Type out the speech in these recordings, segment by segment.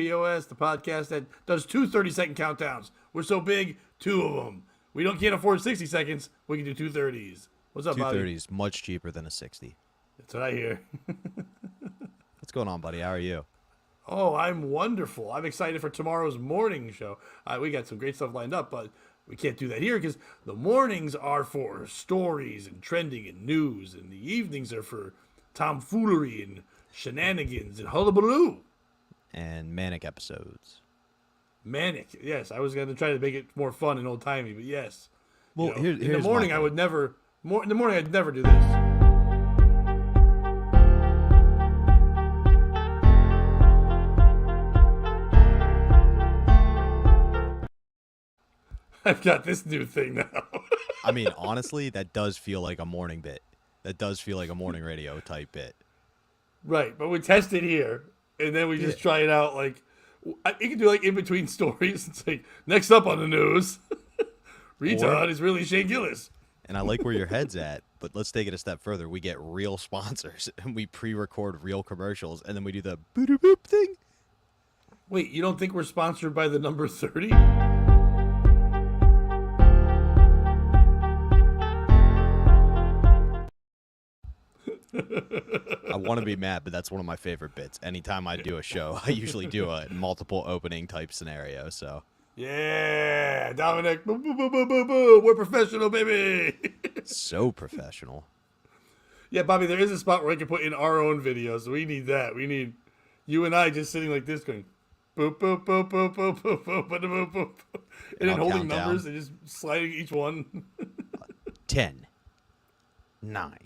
POS, the podcast that does 2 30-second countdowns. We're so big, 2 of them. We can't afford 60 seconds. We can do 2 30s. What's up, Bobby? 230 is much cheaper than a 60. That's what I hear. What's going on, buddy? How are you? Oh, I'm wonderful. I'm excited for tomorrow's morning show. We got some great stuff lined up, but we can't do that here because the mornings are for stories and trending and news, and the evenings are for tomfoolery and shenanigans and hullabaloo. And manic episodes. Manic, yes. I was going to try to make it more fun and old-timey, but yes. Well, in here's the morning, my I thing. would never... in the morning, I'd never do this. I've got this new thing now. I mean, honestly, that does feel like a morning bit. That does feel like a morning radio type bit. Right, but we test it here, and then we just try it out. Like, you can do like in between stories. It's like next up on the news, retard is really Shane Gillis. And I like where your head's at, but let's take it a step further. We get real sponsors, and we pre-record real commercials, and then we do the boop thing. Wait, you don't think we're sponsored by the number 30? I want to be mad, but that's one of my favorite bits. Anytime I do a show, I usually do a multiple opening type scenario. So Yeah, Dominic, boo, boo, boo, boo, boo, boo. We're professional, baby. so professional. Yeah, Bobby, there is a spot where I can put in our own videos. We need that. We need you and I just sitting like this going, boop, boop, boop, boop, boop, boop, boop, boop, boop, boop. And then I'll holding count down. numbers and just sliding each one. 10, 9.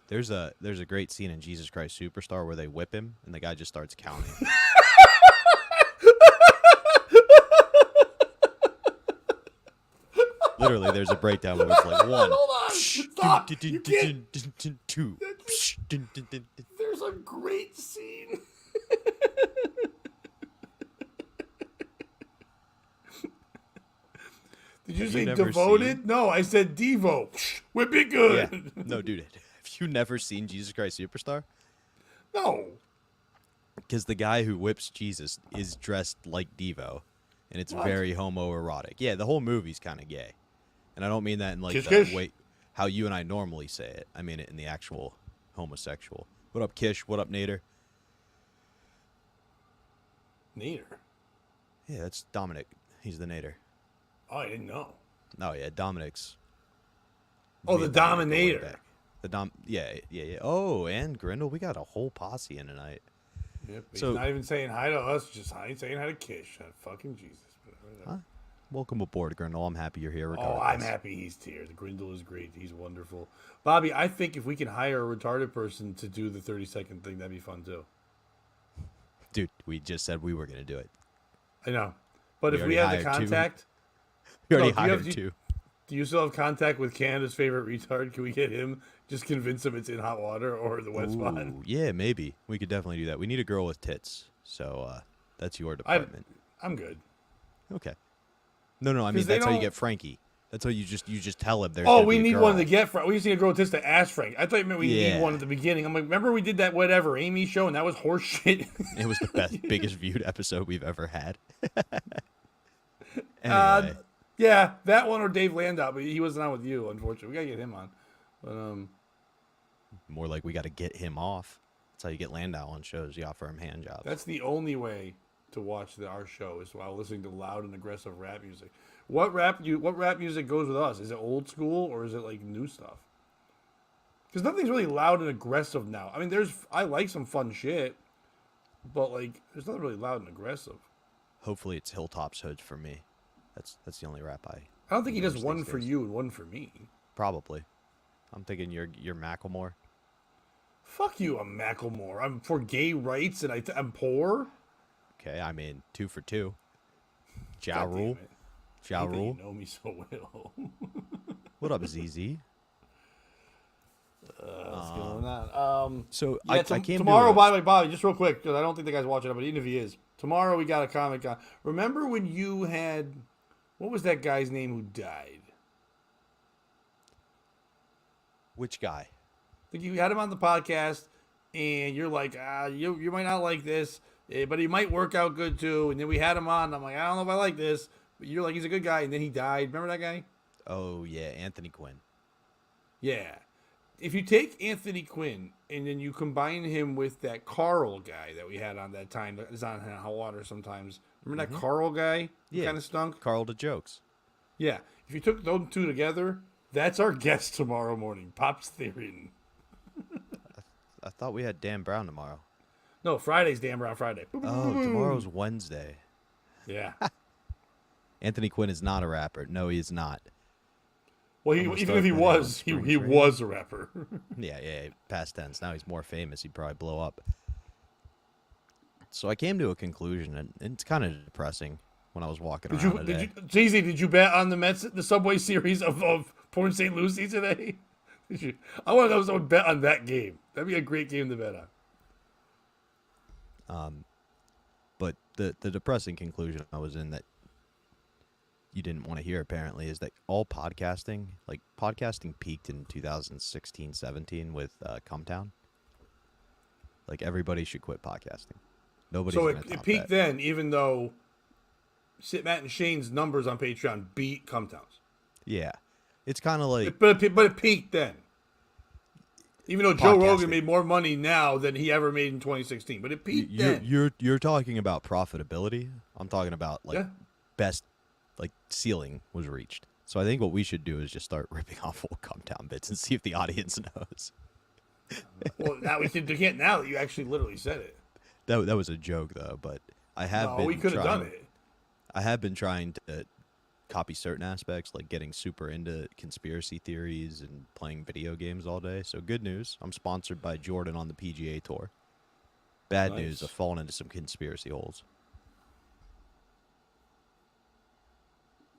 There's a great scene in Jesus Christ Superstar where they whip him and the guy just starts counting. Literally, there's a breakdown where it's like 1. Hold on. Stop. You can't. 2. There's a great scene. Did you say never devoted? seen- No, I said Devo. Whip it good. Yeah. No, dude. Have you never seen Jesus Christ Superstar? No. Because the guy who whips Jesus is dressed like Devo, and it's What? very homoerotic. Yeah, the whole movie's kind of gay, and I don't mean that in like Kish, the kish. way how you and I normally say it. I mean it in the actual homosexual. What up, Kish? What up, Nader? Nader. Yeah, that's Dominic. He's the Nader. Oh, I didn't know. Oh yeah, Dominic's. Oh, the Vietnam go way Dominator. back. Yeah. Oh, and Grindle, we got a whole posse in tonight. Yep, he's So- not even saying hi to us, just saying hi to Kish. Fucking Jesus. Huh? Welcome aboard, Grindle. I'm happy you're here. Oh, Regardless. I'm happy he's here. The Grindle is great. He's wonderful. Bobby, I think if we can hire a retarded person to do the 30-second thing, that'd be fun too. Dude, we just said we were gonna do it. I know. But We if we already have the hired two. contact, We already do you have- hired 2. do you still have contact with Canada's favorite retard? Can we get him? Just convince him it's in hot water or the wet spot. Ooh, yeah, maybe we could definitely do that. We need a girl with tits, so that's your department. I'm good. Okay. No, I mean 'Cause they that's how you don't- get Frankie. That's how you just tell him there's. Oh, gonna we be a need girl. one to get Frank. We just need a girl with tits to ask Frank. I thought you meant we need Yeah. one at the beginning. I'm like, remember we did that whatever Amy show and that was horse shit. It was the best, biggest viewed episode we've ever had. anyway, Yeah, that one or Dave Landau, but he wasn't on with you, unfortunately. We gotta get him on. But more like we got to get him off. That's how you get Landau on shows. You offer him hand jobs. that's the only way to watch our show is while listening to loud and aggressive rap music. What rap music goes with us? Is it old school or is it like new stuff? Because nothing's really loud and aggressive now. I mean, I like some fun shit, but like there's nothing really loud and aggressive. Hopefully, it's Hilltop's Hoods for me. That's the only rap I. I don't think he does These one for days. you and one for me. Probably. I'm thinking you're Macklemore. Fuck you, I'm Macklemore. I'm for gay rights and I'm poor. Okay, I mean 2 for 2. Ja God damn Rule. it. Ja I think Rule. You know me so well. What up, ZZ? What's going on? So Yeah, I came tomorrow, to by the way, Bobby, just real quick, because I don't think the guy's watching it, but even if he is, tomorrow we got a Comic Con. Remember when you had, what was that guy's name who died? which guy? I think you had him on the podcast, and you're like, you might not like this, but he might work out good too. And then we had him on. And I'm like, I don't know if I like this. But you're like, he's a good guy. And then he died. Remember that guy? Oh yeah, Anthony Quinn. Yeah. If you take Anthony Quinn and then you combine him with that Carl guy that we had on that time that is on Hot Water sometimes. Remember that Carl guy? Yeah. Kind of stunk? Carl the Jokes. Yeah. If you took those two together, that's our guest tomorrow morning. Pops Theory. I thought we had Dan Brown tomorrow. No, Friday's Dan Brown Friday. Oh, tomorrow's Wednesday. Yeah. Anthony Quinn is not a rapper. No, he is not. Well, I'm gonna even start if he betting on was, spring he training. was a rapper. Yeah, past tense. Now he's more famous. He'd probably blow up. So I came to a conclusion, and it's kind of depressing when I was walking around today. Jeezy, did you bet on the Mets, the Subway Series of Port St. Lucie today? Did you? I want to know if someone bet on that game. That'd be a great game to bet on. But the depressing conclusion I was in that you didn't want to hear apparently is that all podcasting peaked in 2016-17 with Cumtown. Like everybody should quit podcasting. Nobody's So gonna it top peaked that. then, even though Matt and Shane's numbers on Patreon beat Cumtown's. Yeah, it's kind of like But it peaked then. Even though Joe Podcasting. Rogan made more money now than he ever made in 2016, but it peaked then. you're talking about profitability. I'm talking about like Yeah. best like ceiling was reached. So I think what we should do is just start ripping off old Cumtown bits and see if the audience knows. Well, now we can't now that you actually literally said it. That was a joke though, but I have No, been we could have trying- done it. I have been trying to copy certain aspects, like getting super into conspiracy theories and playing video games all day. So good news, I'm sponsored by Jordan on the PGA Tour. Bad Nice. news, I've fallen into some conspiracy holes.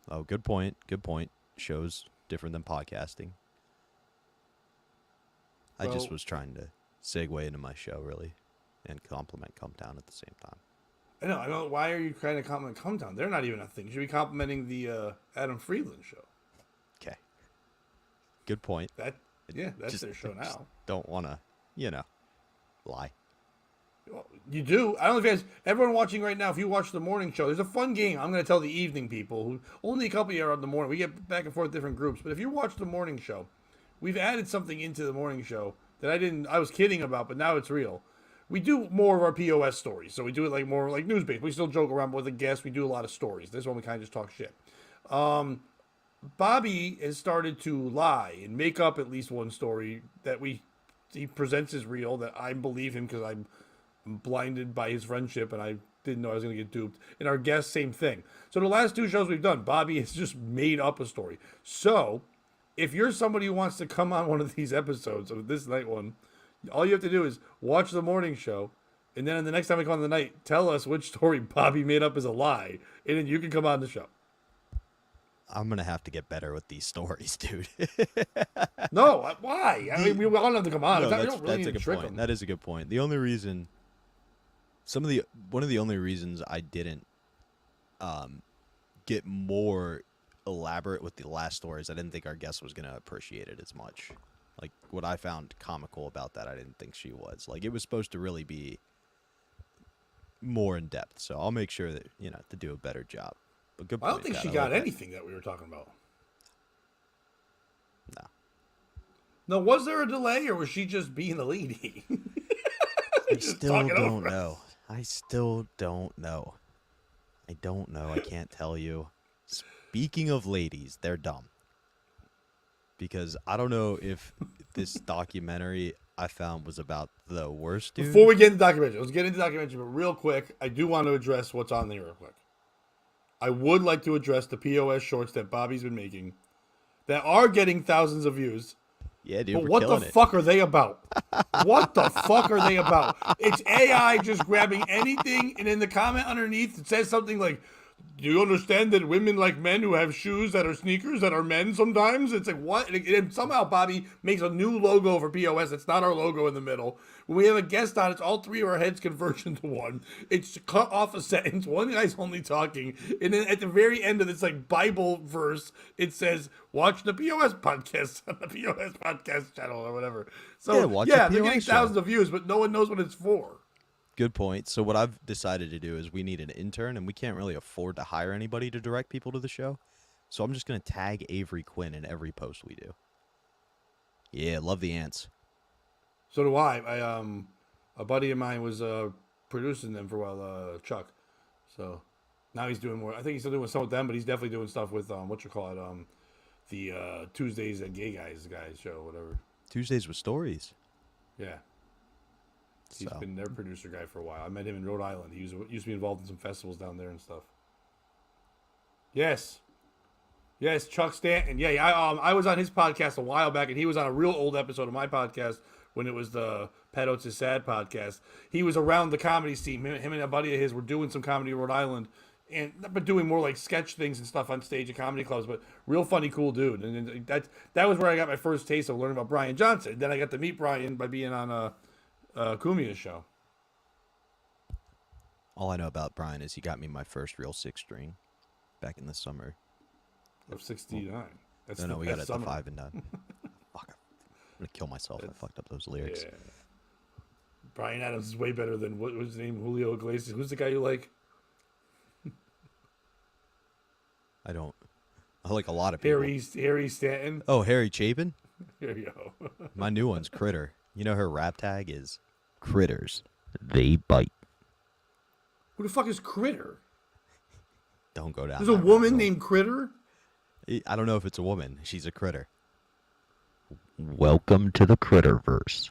Oh, good point. Good point. Shows different than podcasting. I just Well- was trying to segue into my show, really, and compliment Cumtown at the same time. I know. Why are you trying to compliment Cumtown? They're not even a thing. You should be complimenting the Adam Friedland show. Okay. Good point. That's Just- their show just now. don't want to, lie. Well, you do. I don't know if you guys, everyone watching right now, if you watch the morning show, there's a fun game. I'm going to tell the evening people who only a couple of you are on the morning. We get back and forth different groups. But if you watch the morning show, we've added something into the morning show that I was kidding about, but now it's real. We do more of our POS stories. So we do it like more like news-based. We still joke around with a guest. We do a lot of stories. This one we kind of just talk shit. Bobby has started to lie and make up at least one story that he presents as real, that I believe him because I'm blinded by his friendship and I didn't know I was going to get duped. And our guest, same thing. So the last two shows we've done, Bobby has just made up a story. So if you're somebody who wants to come on one of these episodes of this night one, all you have to do is watch the morning show, and then the next time we come on the night, tell us which story Bobby made up as a lie, and then you can come on the show. I'm gonna have to get better with these stories, dude. No, why? I mean, we all have to come on. No, We don't really that's need a to good trick point. them. That is a good point. The only reason, one of the only reasons I didn't get more elaborate with the last stories, I didn't think our guest was gonna appreciate it as much. Like what I found comical about that, I didn't think she was. Like it was supposed to really be more in depth. So I'll make sure that to do a better job. But good I point. don't think Chad. she I got like that. anything that we were talking about. No. No, was there a delay, or was she just being a lady? I Just still talking don't over us. know. I still don't know. I don't know. I can't tell you. Speaking of ladies, they're dumb. Because I don't know if this documentary I found was about the worst dude. Before we get into documentary, let's get into documentary, but real quick, I do want to address what's on there real quick. I would like to address the POS shorts that Bobby's been making that are getting thousands of views. Yeah, dude, But we're what the killing it. fuck are they about? What the fuck are they about? It's AI just grabbing anything, and in the comment underneath it says something like, "Do you understand that women like men who have shoes that are sneakers that are men sometimes?" It's like, what? And somehow Bobby makes a new logo for POS. It's not our logo in the middle. When we have a guest on, it's all three of our heads converge into one. It's cut off a sentence. One guy's only talking. And then at the very end of this like Bible verse, it says, "Watch the POS podcast on the POS podcast channel," or whatever. So Yeah, watch the they're POS getting show. thousands of views, but no one knows what it's for. Good point. So what I've decided to do is we need an intern, and we can't really afford to hire anybody to direct people to the show. So I'm just gonna tag Avery Quinn in every post we do. Yeah, love the ants. So do I. A buddy of mine was producing them for a while, Chuck. So now he's doing more. I think he's still doing some with them, but he's definitely doing stuff with what you call it, the Tuesdays at guys show, whatever. Tuesdays with Stories. Yeah. He's So been their producer guy for a while. I met him in Rhode Island. He used to be involved in some festivals down there and stuff. Yes. Yes, Chuck Stanton. Yeah, I was on his podcast a while back, and he was on a real old episode of my podcast when it was the Pat Oates is Sad podcast. He was around the comedy scene. Him and a buddy of his were doing some comedy in Rhode Island, but doing more like sketch things and stuff on stage at comedy clubs. But real funny, cool dude. And that was where I got my first taste of learning about Brian Johnson. Then I got to meet Brian by being on Kumia's show. all I know about Brian is he got me my first real 6-string back in the summer. Of 69. That's No, we got it at the summer. 5 and done. Fuck, I'm gonna kill myself. I fucked up those lyrics. Yeah. Brian Adams is way better than what was his name? Julio Iglesias. Who's the guy you like? I like a lot of people. Harry Stanton. Oh, Harry Chapin? Here you go. My new one's Critter. You know her rap tag is Critters. They bite. Who the fuck is Critter? Don't go down. There's a that woman road. named Critter? I don't know if it's a woman. She's a critter. Welcome to the Critterverse.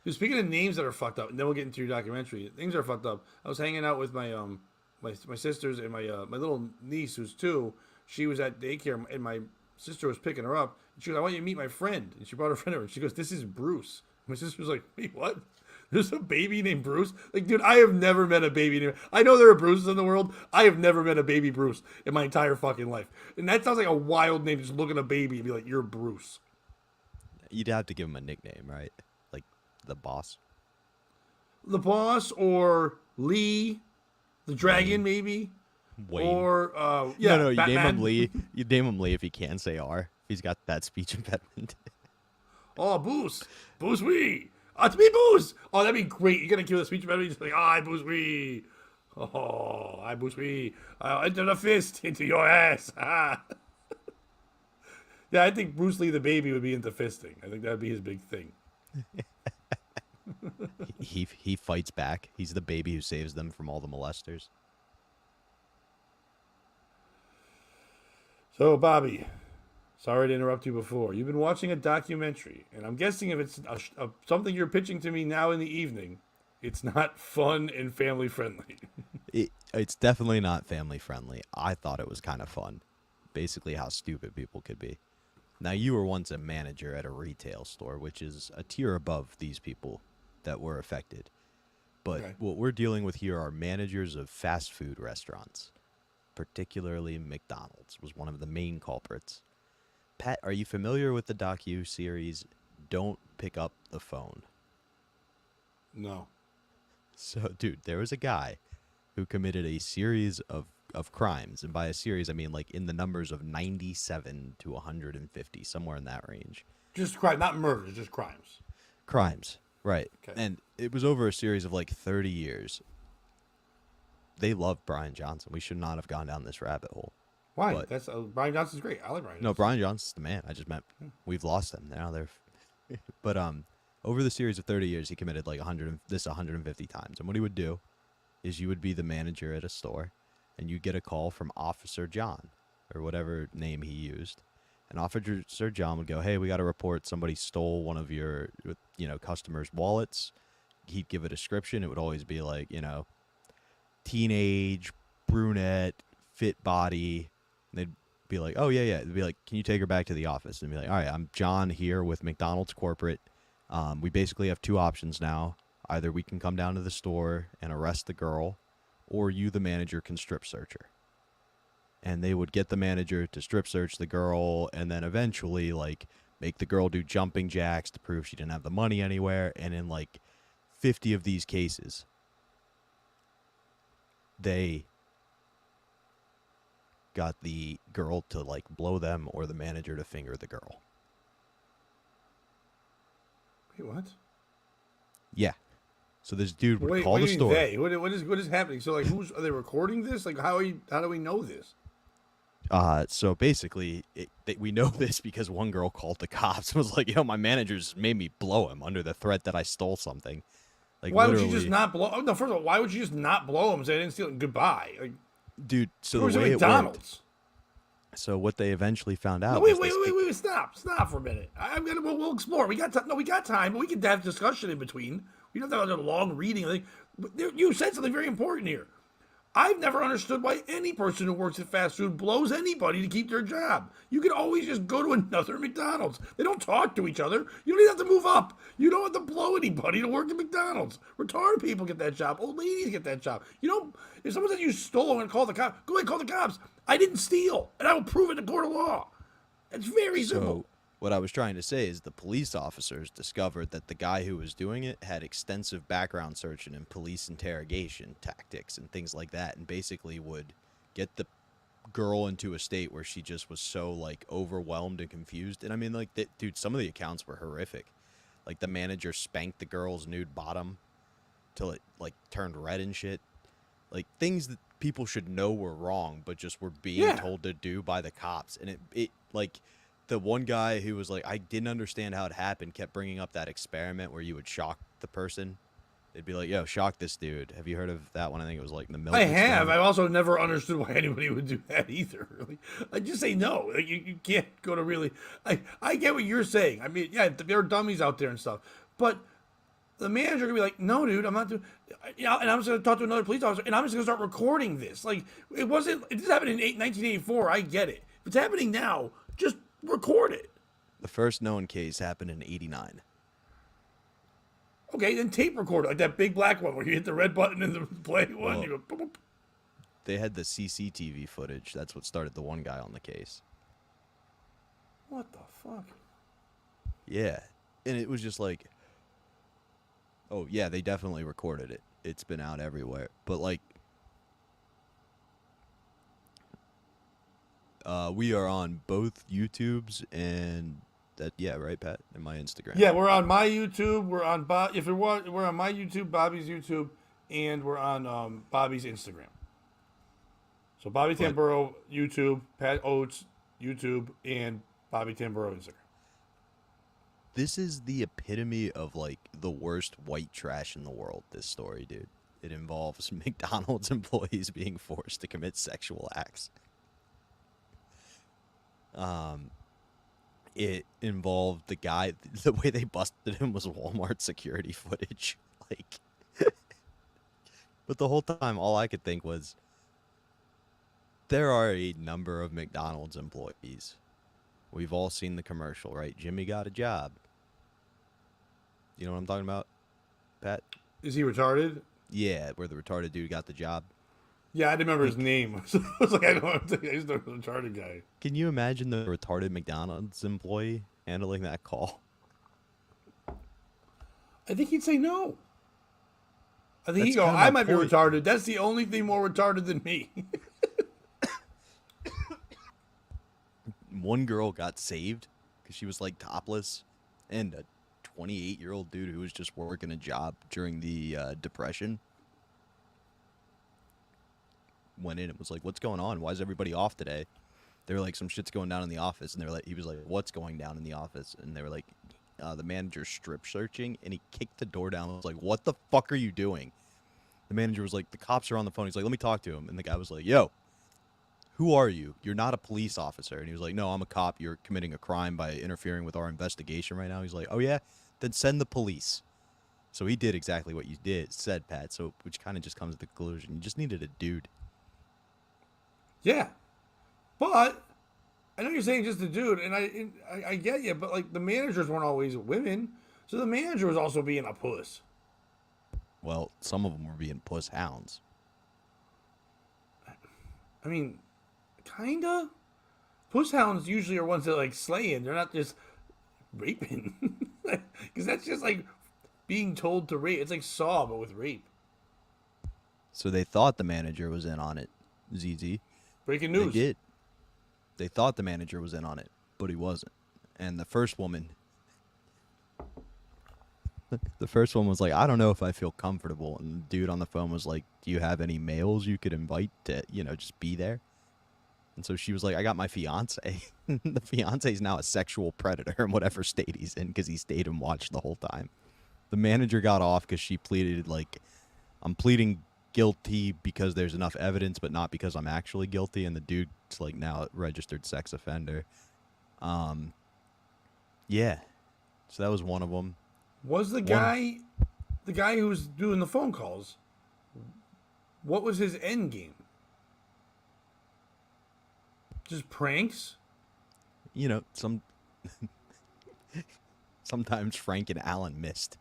Dude, speaking of names that are fucked up, and then we'll get into your documentary. Things are fucked up. I was hanging out with my my sisters and my little niece who's 2. She was at daycare, and my sister was picking her up. And she goes, "I want you to meet my friend." And she brought her friend over. And she goes, "This is Bruce." My sister was like, "Wait, what? There's a baby named Bruce?" Like, dude, I have never met a baby named... I know there are Bruces in the world. I have never met a baby Bruce in my entire fucking life. And that sounds like a wild name, just look at a baby and be like, "You're Bruce." You'd have to give him a nickname, right? Like the boss. The boss, or Lee, the dragon, maybe. Wayne. Or, yeah, no, you Batman. name him Lee. You name him Lee if he can't say R. He's got that speech impediment. Oh, Boos. Boos Wee. It's me, Boos. Oh, that'd be great. You're going to kill the speech about me. Just like, I Boos Wee. Oh, I Boos Wee. I'll enter the fist into your ass. Yeah, I think Bruce Lee the baby would be into fisting. I think that'd be his big thing. he fights back. He's the baby who saves them from all the molesters. So, Bobby, sorry to interrupt you before. You've been watching a documentary, and I'm guessing if it's something you're pitching to me now in the evening, it's not fun and family friendly. It's definitely not family friendly. I thought it was kind of fun. Basically how stupid people could be. Now, you were once a manager at a retail store, which is a tier above these people that were affected. But Okay. what we're dealing with here are managers of fast food restaurants. Particularly McDonald's was one of the main culprits. Pat, are you familiar with the docu-series Don't Pick Up the Phone? No. So, dude, there was a guy who committed a series of crimes. And by a series, I mean like in the numbers of 97 to 150, somewhere in that range. Just crime, not murders, just crimes. Crimes, right. Okay. And it was over a series of like 30 years. They loved Brian Johnson. We should not have gone down this rabbit hole. Why? But- That's Brian Johnson's great. I like Brian. No, Johnson. Brian Johnson's the man. I just meant we've lost them. Now they're... But over the series of 30 years, he committed like 150 times. And what he would do is you would be the manager at a store, and you get a call from Officer John, or whatever name he used. And Officer John would go, "Hey, we got to report somebody stole one of your, customers' wallets." He'd give a description. It would always be like, teenage, brunette, fit body. And they'd be like, "Oh, yeah." They'd be like, "Can you take her back to the office?" And be like, "All right, I'm John here with McDonald's corporate. We basically have 2 options now. Either we can come down to the store and arrest the girl, or you, the manager, can strip search her." And they would get the manager to strip search the girl, and then eventually, like, make the girl do jumping jacks to prove she didn't have the money anywhere. And in, like, 50 of these cases, they got the girl to, like, blow them or the manager to finger the girl. Wait, what? Yeah. So this dude would Wait, call what do the you mean store. they? What is happening? So like, are they recording this? Like, how do we know this? So basically, we know this because one girl called the cops and was like, "Yo, my managers made me blow him under the threat that I stole something." Like Why would you just literally, not blow? Oh, no, first of all, why would you just not blow him? And say I didn't steal it. Goodbye. Like, dude. So it the was at way it worked. McDonald's. So what they eventually found No, out wait, was wait, this wait, wait, wait, stop for a minute. I'm gonna, we'll explore. We got time. No, we got time, but we can have discussion in between. We don't have to have a long reading. Like, you said something very important here. I've never understood why any person who works at fast food blows anybody to keep their job. You can always just go to another McDonald's. They don't talk to each other. You don't even have to move up. You don't have to blow anybody to work at McDonald's. Retarded people get that job. Old ladies get that job. You know, if someone says you stole and call the cops, go ahead and call the cops. I didn't steal, and I will prove it in a court of law. It's very simple. So what I was trying to say is the police officers discovered that the guy who was doing it had extensive background searching and police interrogation tactics and things like that, and basically would get the girl into a state where she just was so like overwhelmed and confused. And I mean, like, dude, some of the accounts were horrific. Like the manager spanked the girl's nude bottom till it like turned red and shit. Like things that people should know were wrong, but just were being told to do by the cops. And it like the one guy who was like, I didn't understand how it happened, kept bringing up that experiment where you would shock the person. They'd be like, yo, shock this dude. Have you heard of that one? I think it was like the milk. I have. experiment. I've also never understood why anybody would do that either. Really, I just say no. Like, you can't go to really. I get what you're saying. I mean, yeah, there are dummies out there and stuff, but the manager could be like, "No, dude, I'm not doing." You know, and I'm just going to talk to another police officer, and I'm just going to start recording this. Like, it wasn't. It just happened in 1984. I get it. If it's happening now, just record it. The first known case happened in '89. Okay, then tape record it, like that big black one where you hit the red button and the play one. Well, You go. Boop, boop. They had the CCTV footage. That's what started the one guy on the case. What the fuck? Yeah. And it was just like, oh, yeah, they definitely recorded it. It's been out everywhere. But, like, we are on both YouTubes and that, yeah, right, Pat? And my Instagram. Yeah, we're on my YouTube. We're on if you want, we're on my YouTube, Bobby's YouTube, and we're on Bobby's Instagram. So Bobby Tamburo YouTube, Pat Oates YouTube, and Bobby Tamburo Instagram. This is the epitome of, like, the worst white trash in the world, this story, dude. It involves McDonald's employees being forced to commit sexual acts. It involved the guy, the way they busted him was Walmart security footage. Like, but the whole time, all I could think was, there are a number of McDonald's employees. We've all seen the commercial, right? Jimmy got a job. You know what I'm talking about, Pat? Is he retarded? Yeah, where the retarded dude got the job. Yeah, I didn't remember his name. So I was like, I just know the retarded guy. Can you imagine the retarded McDonald's employee handling that call? I think he'd say no. I think he'd That's go, kinda I my might point. be retarded. That's the only thing more retarded than me. One girl got saved because she was like topless, and a 28-year-old dude who was just working a job during the Depression went in and was like, "What's going on? Why is everybody off today?" They were like, "Some shit's going down in the office," and they were like, he was like, "What's going down in the office?" And they were like, "The manager's strip searching," and he kicked the door down and was like, "What the fuck are you doing?" The manager was like, "The cops are on the phone." He's like, "Let me talk to him," and the guy was like, "Yo, who are you? You're not a police officer." And he was like, "No, I'm a cop. You're committing a crime by interfering with our investigation right now." He's like, "Oh yeah? Then send the police." So he did exactly what you said, Pat. So, which kind of just comes to the conclusion. You just needed a dude. Yeah. But I know you're saying just a dude, and I get you, but like the managers weren't always women. So the manager was also being a puss. Well, some of them were being puss hounds. I mean, kinda. Puss hounds usually are ones that like slaying. They're not just raping. Because that's just like being told to rape. It's like Saw, but with rape. So they thought the manager was in on it, ZZ. Breaking They news. did. They thought the manager was in on it, but he wasn't. And the first woman, The first one was like, I don't know if I feel comfortable, and the dude on the phone was like, do you have any males you could invite to, just be there? And so she was like, I got my fiance. The fiance is now a sexual predator in whatever state he's in because he stayed and watched the whole time. The manager got off because she pleaded like, I'm pleading guilty because there's enough evidence, but not because I'm actually guilty. And the dude's like now a registered sex offender. Yeah. So that was one of them. Was the guy who was doing the phone calls? What was his end game? Just pranks? Sometimes Frank and Alan missed.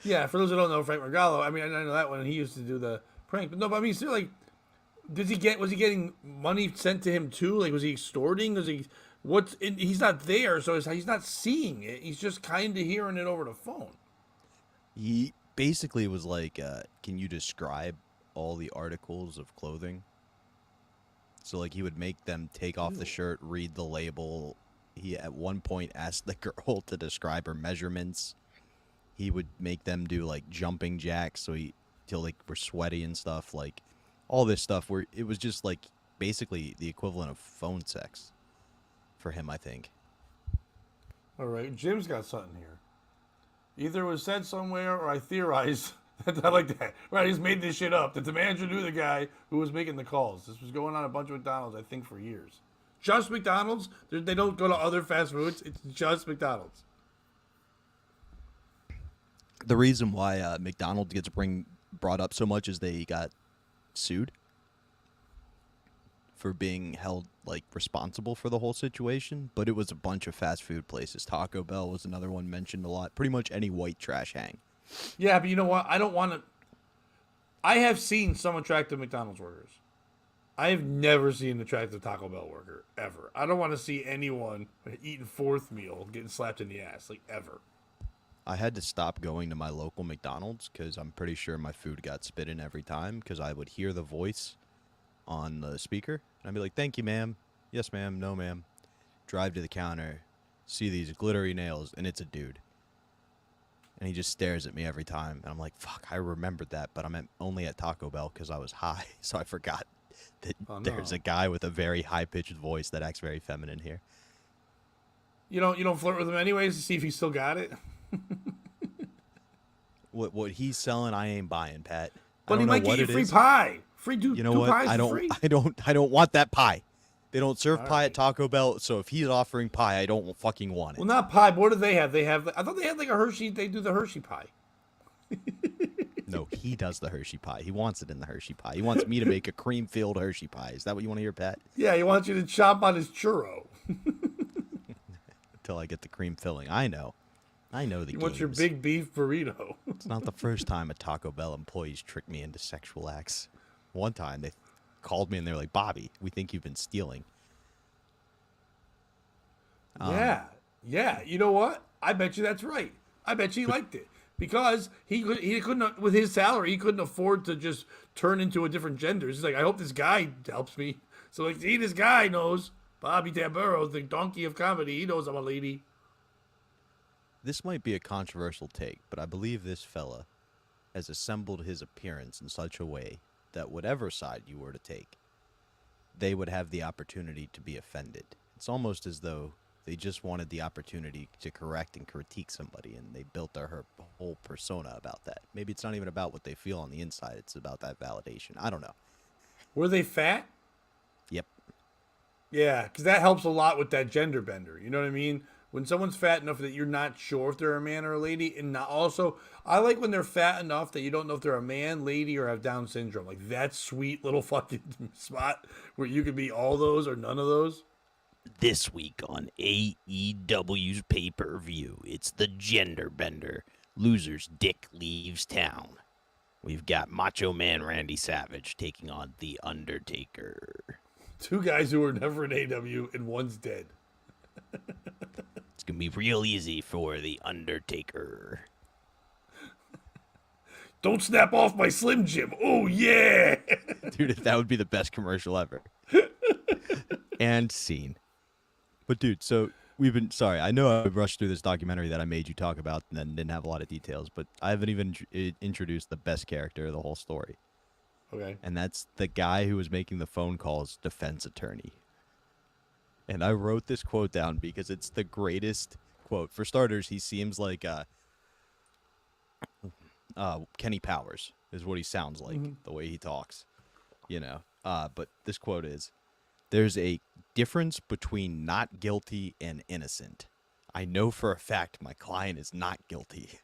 Yeah, for those who don't know Frank Margallo, I mean, I know that one, and he used to do the prank. But no, but I mean, still, like, was he getting money sent to him too? Like, was he extorting? He's not there, so he's not seeing it. He's just kind of hearing it over the phone. He basically was like, can you describe all the articles of clothing? So, like, he would make them take off the shirt, read the label. He, at one point, asked the girl to describe her measurements. He would make them do, like, jumping jacks till they were sweaty and stuff. Like, all this stuff where it was just, like, basically the equivalent of phone sex for him, I think. All right, Jim's got something here. Either it was said somewhere or I theorize. I like that. Right, he's made this shit up. That the manager knew the guy who was making the calls. This was going on a bunch of McDonald's, I think, for years. Just McDonald's? They don't go to other fast foods. It's just McDonald's. The reason why McDonald's gets brought up so much is they got sued for being held like responsible for the whole situation, but it was a bunch of fast food places. Taco Bell was another one mentioned a lot. Pretty much any white trash hang. Yeah, but you know what? I don't want to. I have seen some attractive McDonald's workers. I have never seen an attractive Taco Bell worker ever. I don't want to see anyone eating fourth meal getting slapped in the ass, like, ever. I had to stop going to my local McDonald's because I'm pretty sure my food got spit in every time because I would hear the voice on the speaker. And I'd be like, thank you, ma'am. Yes, ma'am. No, ma'am. Drive to the counter, see these glittery nails, and it's a dude. And he just stares at me every time. And I'm like, fuck, I remembered that, but I'm only at Taco Bell because I was high. So I forgot that there's a guy with a very high-pitched voice that acts very feminine here. You don't flirt with him anyways to see if he still got it? What he's selling, I ain't buying, Pat. But he might get you free pie. Free you know what? I don't want that pie. They don't serve pie at Taco Bell, so if he's offering pie, I don't fucking want it. Well, not pie. But what do they have? I thought they had like a Hershey. They do the Hershey pie. No, he does the Hershey pie. He wants it in the Hershey pie. He wants me to make a cream-filled Hershey pie. Is that what you want to hear, Pat? Yeah, he wants you to chomp on his churro. Until I get the cream filling. I know the games. You want your big beef burrito. It's not the first time a Taco Bell employees tricked me into sexual acts. One time they called me and they were like, Bobby, we think you've been stealing. Yeah. You know what? I bet you that's right. I bet you he liked it. Because he couldn't, with his salary, he couldn't afford to just turn into a different gender. He's like, I hope this guy helps me. So, like, see, this guy knows. Bobby Tamburo, the donkey of comedy. He knows I'm a lady. This might be a controversial take, but I believe this fella has assembled his appearance in such a way that whatever side you were to take, they would have the opportunity to be offended. It's almost as though they just wanted the opportunity to correct and critique somebody, and they built their whole persona about that. Maybe it's not even about what they feel on the inside. It's about that validation. I don't know. Were they fat? Yep. Yeah, because that helps a lot with that gender bender. You know what I mean? When someone's fat enough that you're not sure if they're a man or a lady, and not also, I like when they're fat enough that you don't know if they're a man, lady, or have Down syndrome. Like that sweet little fucking spot where you could be all those or none of those. This week on AEW's pay-per-view, it's the Gender Bender. Loser's dick leaves town. We've got Macho Man Randy Savage taking on The Undertaker. Two guys who were never in AEW and one's dead. It's going to be real easy for The Undertaker. Don't snap off my Slim Jim. Oh, yeah. Dude, that would be the best commercial ever. And scene. But, dude, so we've been sorry. I know I rushed through this documentary that I made you talk about and then didn't have a lot of details, but I haven't even introduced the best character of the whole story, Okay. and that's the guy who was making the phone calls, defense attorney. And I wrote this quote down because it's the greatest quote. For starters, he seems like Kenny Powers is what he sounds like, the way he talks, you know. But this quote is, "There's a difference between not guilty and innocent. I know for a fact my client is not guilty."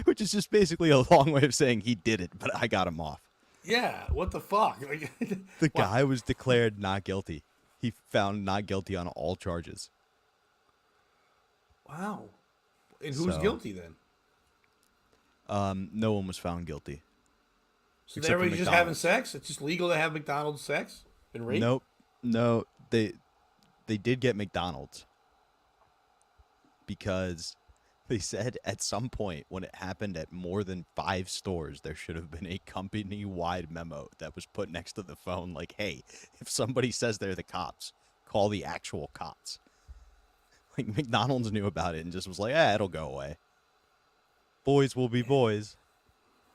Which is just basically a long way of saying he did it, but I got him off. Yeah. What the fuck? Like, The guy was declared not guilty. He found not guilty on all charges. wow. And who's So- guilty then? No one was found guilty. So Except for everybody's just having McDonald's. sex? It's just legal to have McDonald's sex and rape? Nope. No, they did get McDonald's because they said at some point when it happened at more than 5 stores, there should have been a company-wide memo that was put next to the phone like, hey, if somebody says they're the cops, call the actual cops. Like, McDonald's knew about it and just was like, it'll go away. Boys will be boys.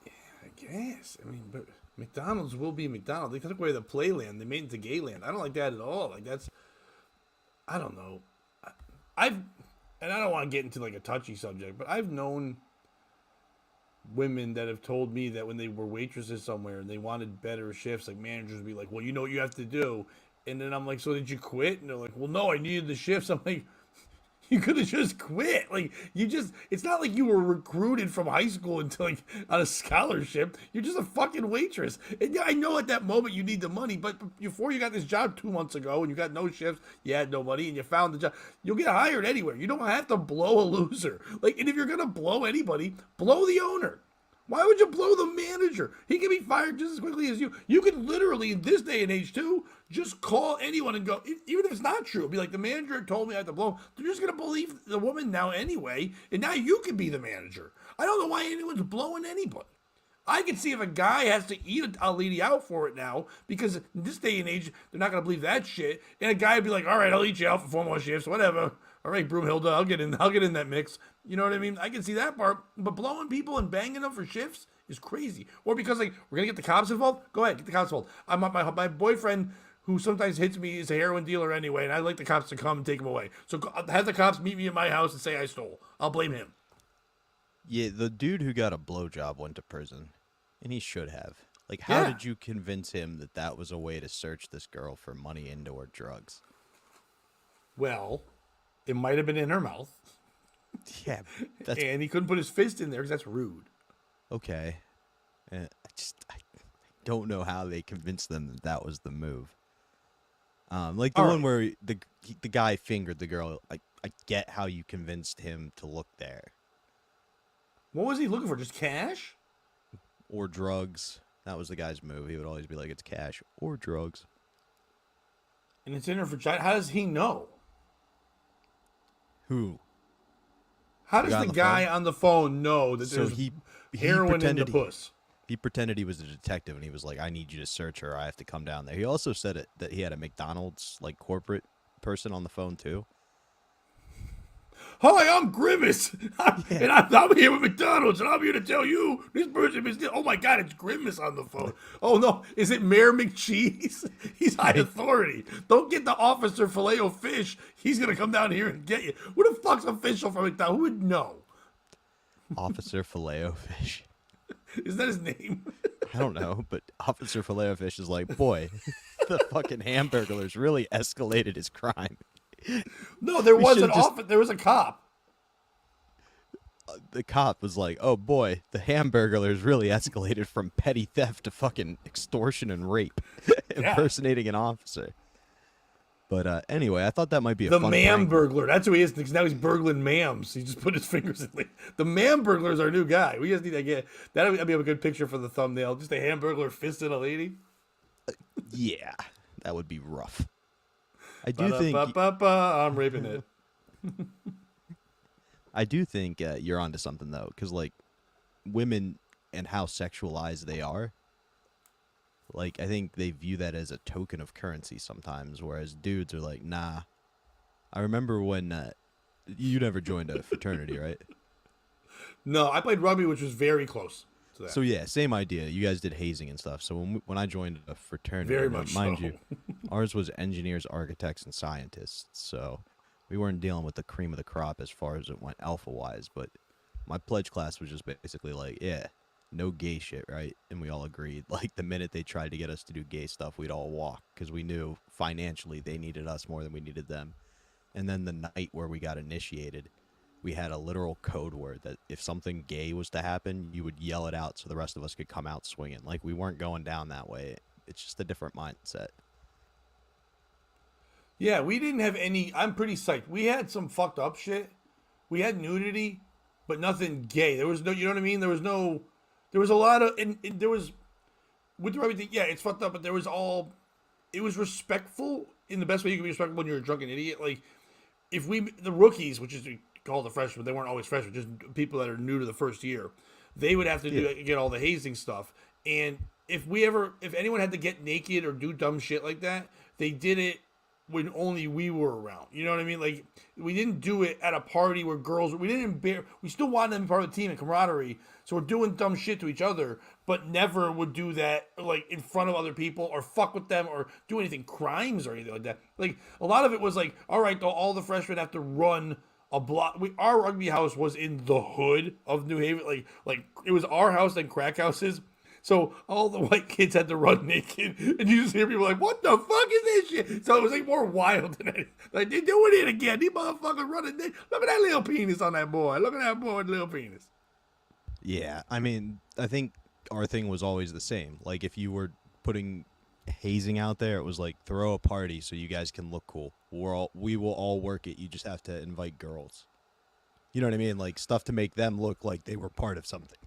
I guess. I mean, but McDonald's will be McDonald's. They took away the playland. They made it to gayland. I don't like that at all. Like, that's... I don't know. And I don't want to get into, like, a touchy subject, but I've known women that have told me that when they were waitresses somewhere and they wanted better shifts, like, managers would be like, well, you know what you have to do. And then I'm like, so did you quit? And they're like, well, no, I needed the shifts. I'm like... You could have just quit. Like, it's not like you were recruited from high school into, like, on a scholarship. You're just a fucking waitress. And yeah, I know at that moment you need the money, but before you got this job 2 months ago and you got no shifts, you had no money, and you found the job, you'll get hired anywhere. You don't have to blow a loser. Like, and if you're going to blow anybody, blow the owner. Why would you blow the manager? He can be fired just as quickly as you. You could literally, in this day and age too, just call anyone and go, even if it's not true, be like, the manager told me I had to blow him. They're just going to believe the woman now anyway, and now you can be the manager. I don't know why anyone's blowing anybody. I can see if a guy has to eat a lady out for it now, because in this day and age, they're not going to believe that shit. And a guy would be like, all right, I'll eat you out for 4 more shifts, whatever. All right, Broomhilda, I'll get in that mix. You know what I mean? I can see that part. But blowing people and banging them for shifts is crazy. Or because, like, we're going to get the cops involved? Go ahead, get the cops involved. My boyfriend, who sometimes hits me, is a heroin dealer anyway, and I'd like the cops to come and take him away. So have the cops meet me at my house and say I stole. I'll blame him. Yeah, the dude who got a blowjob went to prison, and he should have. Like, how Yeah. did you convince him that that was a way to search this girl for money and or drugs? Well, it might have been in her mouth, Yeah, that's and he couldn't put his fist in there because that's rude. okay. I don't know how they convinced them that that was the move. Like the All one right. where the guy fingered the girl. I get how you convinced him to look there. What was he looking for? Just cash? Or drugs. That was the guy's move. He would always be like, it's cash or drugs. And it's in her vagina. How does he know? Who? How The does guy the on the guy phone? on the phone know that So there's he heroin in the pretended puss? he pretended he was a detective, and he was like, I need you to search her. I have to come down there. He also said that he had a McDonald's, like, corporate person on the phone, too. Hi, I'm Grimace, and I'm here with McDonald's, and I'm here to tell you this person is. Oh my God, it's Grimace on the phone. Oh no, is it Mayor McCheese? He's high authority. Don't get the officer Filet-O-Fish. He's gonna come down here and get you. Who the fuck's official for McDonald's? Who would know? Officer Filet-O-Fish. Is that his name? I don't know, but Officer Filet-O-Fish is like, boy, the fucking Hamburglers really escalated his crime. No, there was should've an just- officer. There was a cop. The cop was like, oh boy, the Hamburglers really escalated from petty theft to fucking extortion and rape, impersonating an officer. But anyway, I thought that might be a The fun man prank. burglar. That's who he is. Because now he's burgling mams. He just put his fingers in. The man burglar is our new guy. We just need to get that'd be a good picture for the thumbnail. Just a hamburglar fisting a lady. Yeah, that would be rough. I do think Ba-da-ba-ba-ba, I'm raping it. you're onto something though, because like women and how sexualized they are. Like, I think they view that as a token of currency sometimes, whereas dudes are like, nah. I remember when you never joined a fraternity, right? No, I played rugby, which was very close to that. So yeah, same idea. You guys did hazing and stuff. So when I joined a fraternity, Very now, much mind so. you, ours was engineers, architects, and scientists. So we weren't dealing with the cream of the crop as far as it went alpha wise. But my pledge class was just basically like, yeah, no gay shit, right? And we all agreed. Like the minute they tried to get us to do gay stuff, we'd all walk because we knew financially they needed us more than we needed them. And then the night where we got initiated, we had a literal code word that if something gay was to happen, you would yell it out so the rest of us could come out swinging. Like, we weren't going down that way. It's just a different mindset. Yeah, we didn't have any. I'm pretty psyched. We had some fucked up shit. We had nudity, but nothing gay. There was no, you know what I mean? There was no, there was a lot of, and there was, with the everything, yeah, it's fucked up, but there was all, it was respectful in the best way you can be respectful when you're a drunken idiot. Like, if the rookies, which is called the freshmen, they weren't always freshmen, just people that are new to the first year, they would have to get all the hazing stuff. And if anyone had to get naked or do dumb shit like that, they did it when only we were around. You know what I mean? Like, we didn't do it at a party where girls, we still wanted them part of the team and camaraderie. So we're doing dumb shit to each other, but never would do that like in front of other people or fuck with them or do anything crimes or anything like that. Like, a lot of it was like, all right, though, all the freshmen have to run a block. Our rugby house was in the hood of New Haven. Like it was our house and crack houses. So all the white kids had to run naked, and you just hear people like, "What the fuck is this shit?" So it was like more wild than anything. Like, they're doing it again. These motherfuckers running. Look at that little penis on that boy. Look at that boy with little penis. Yeah, I mean, I think our thing was always the same. Like, if you were putting hazing out there, it was like, throw a party so you guys can look cool. We will all work it. You just have to invite girls. You know what I mean? Like, stuff to make them look like they were part of something.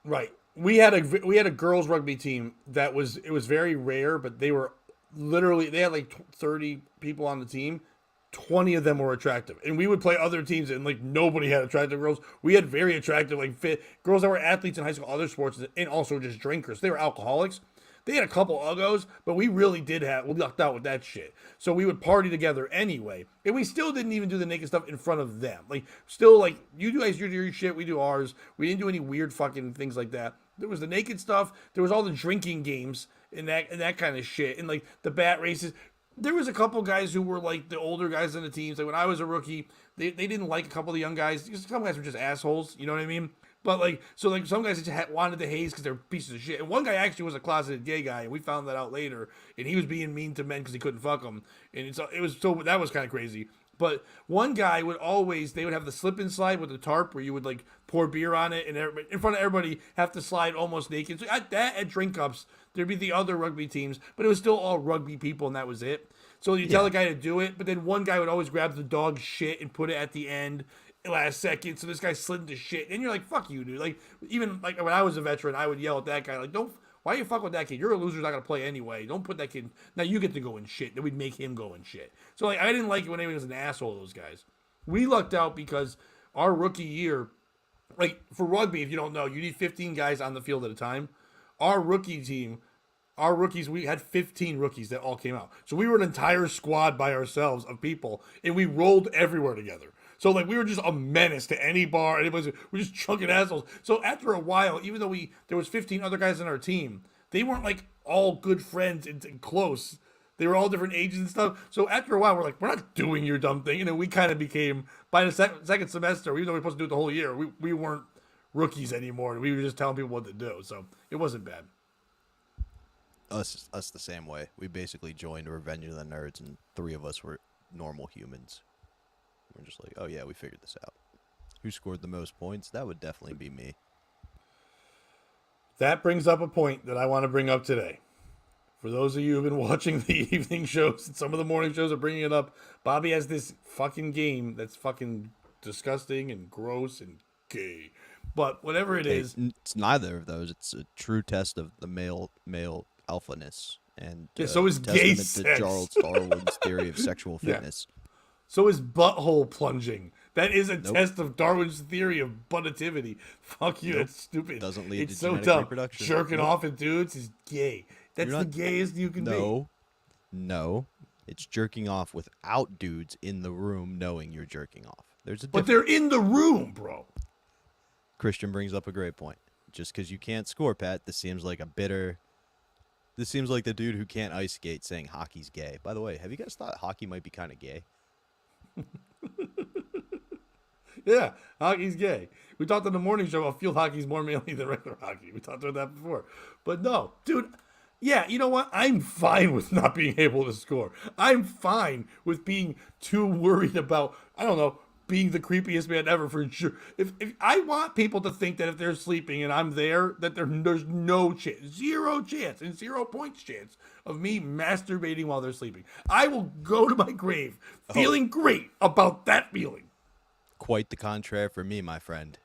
Right. We had a girls rugby team it was very rare, but they had like 30 people on the team. 20 of them were attractive, and we would play other teams, and like nobody had attractive girls. We had very attractive, like fit girls that were athletes in high school, other sports, and also just drinkers. They were alcoholics. They had a couple uggos, but we really we lucked out with that shit. So we would party together anyway, and we still didn't even do the naked stuff in front of them. Like, still, like, you guys do your shit, we do ours. We didn't do any weird fucking things like that. There was the naked stuff. There was all the drinking games and that kind of shit, and like the bat races. There was a couple guys who were like the older guys on the teams. Like, when I was a rookie, they didn't like a couple of the young guys. Some guys were just assholes. You know what I mean? But like, so like some guys just wanted to haze because they're pieces of shit. And one guy actually was a closeted gay guy, and we found that out later. And he was being mean to men because he couldn't fuck them. And that was kind of crazy. But one guy they would have the slip and slide with the tarp where you would like pour beer on it and in front of everybody have to slide almost naked. So at drink ups, there'd be the other rugby teams, but it was still all rugby people, and that was it. So you tell the guy to do it, but then one guy would always grab the dog shit and put it at the end last second. So this guy slid into shit, and you're like, "Fuck you, dude!" Like, even like when I was a veteran, I would yell at that guy like, "Don't! Why you fuck with that kid? You're a loser. Not gonna play anyway. Don't put that kid. Now you get to go in shit." Then we'd make him go in shit. So like, I didn't like it when anyone was an asshole to those guys. We lucked out because our rookie year, like for rugby, if you don't know, you need 15 guys on the field at a time. Our rookie team. Our rookies, we had 15 rookies that all came out. So we were an entire squad by ourselves of people, and we rolled everywhere together. So like, we were just a menace to any bar. We're just chunking assholes. So after a while, even though there was 15 other guys on our team, they weren't like all good friends and close. They were all different ages and stuff. So after a while, we're like, we're not doing your dumb thing. And then we kind of became, by the second semester, even though we were supposed to do it the whole year, we weren't rookies anymore. We were just telling people what to do. So it wasn't bad. Us the same way. We basically joined Revenge of the Nerds, and 3 of us were normal humans. We're just like, oh yeah, we figured this out. Who scored the most points? That would definitely be me. That brings up a point that I want to bring up today. For those of you who've been watching the evening shows and some of the morning shows are bringing it up, Bobby has this fucking game that's fucking disgusting and gross and gay. But whatever it is, it's neither of those. It's a true test of the male alphaness, and so is gay testament sex. to Charles Darwin's theory of sexual fitness. So is butthole plunging. That is a test of Darwin's theory of buttativity. Fuck you, that's stupid. Doesn't lead it's to so genetic dumb. reproduction. Jerking Nope. off at dudes is gay. That's You're the not- gayest you can be. No. It's jerking off without dudes in the room knowing you're jerking off. There's a But difference. they're in the room, bro. Christian brings up a great point. Just because you can't score, Pat, this seems like the dude who can't ice skate saying hockey's gay. By the way, have you guys thought hockey might be kind of gay? Yeah, hockey's gay. We talked on the morning show about field hockey's more manly than regular hockey. We talked about that before. But no, dude, yeah, you know what? I'm fine with not being able to score. I'm fine with being too worried about, I don't know, being the creepiest man ever for sure. If I want people to think that if they're sleeping and I'm there, that there's no chance, 0 chance, and 0 points chance of me masturbating while they're sleeping. I will go to my grave feeling great about that feeling. Quite the contrary for me, my friend.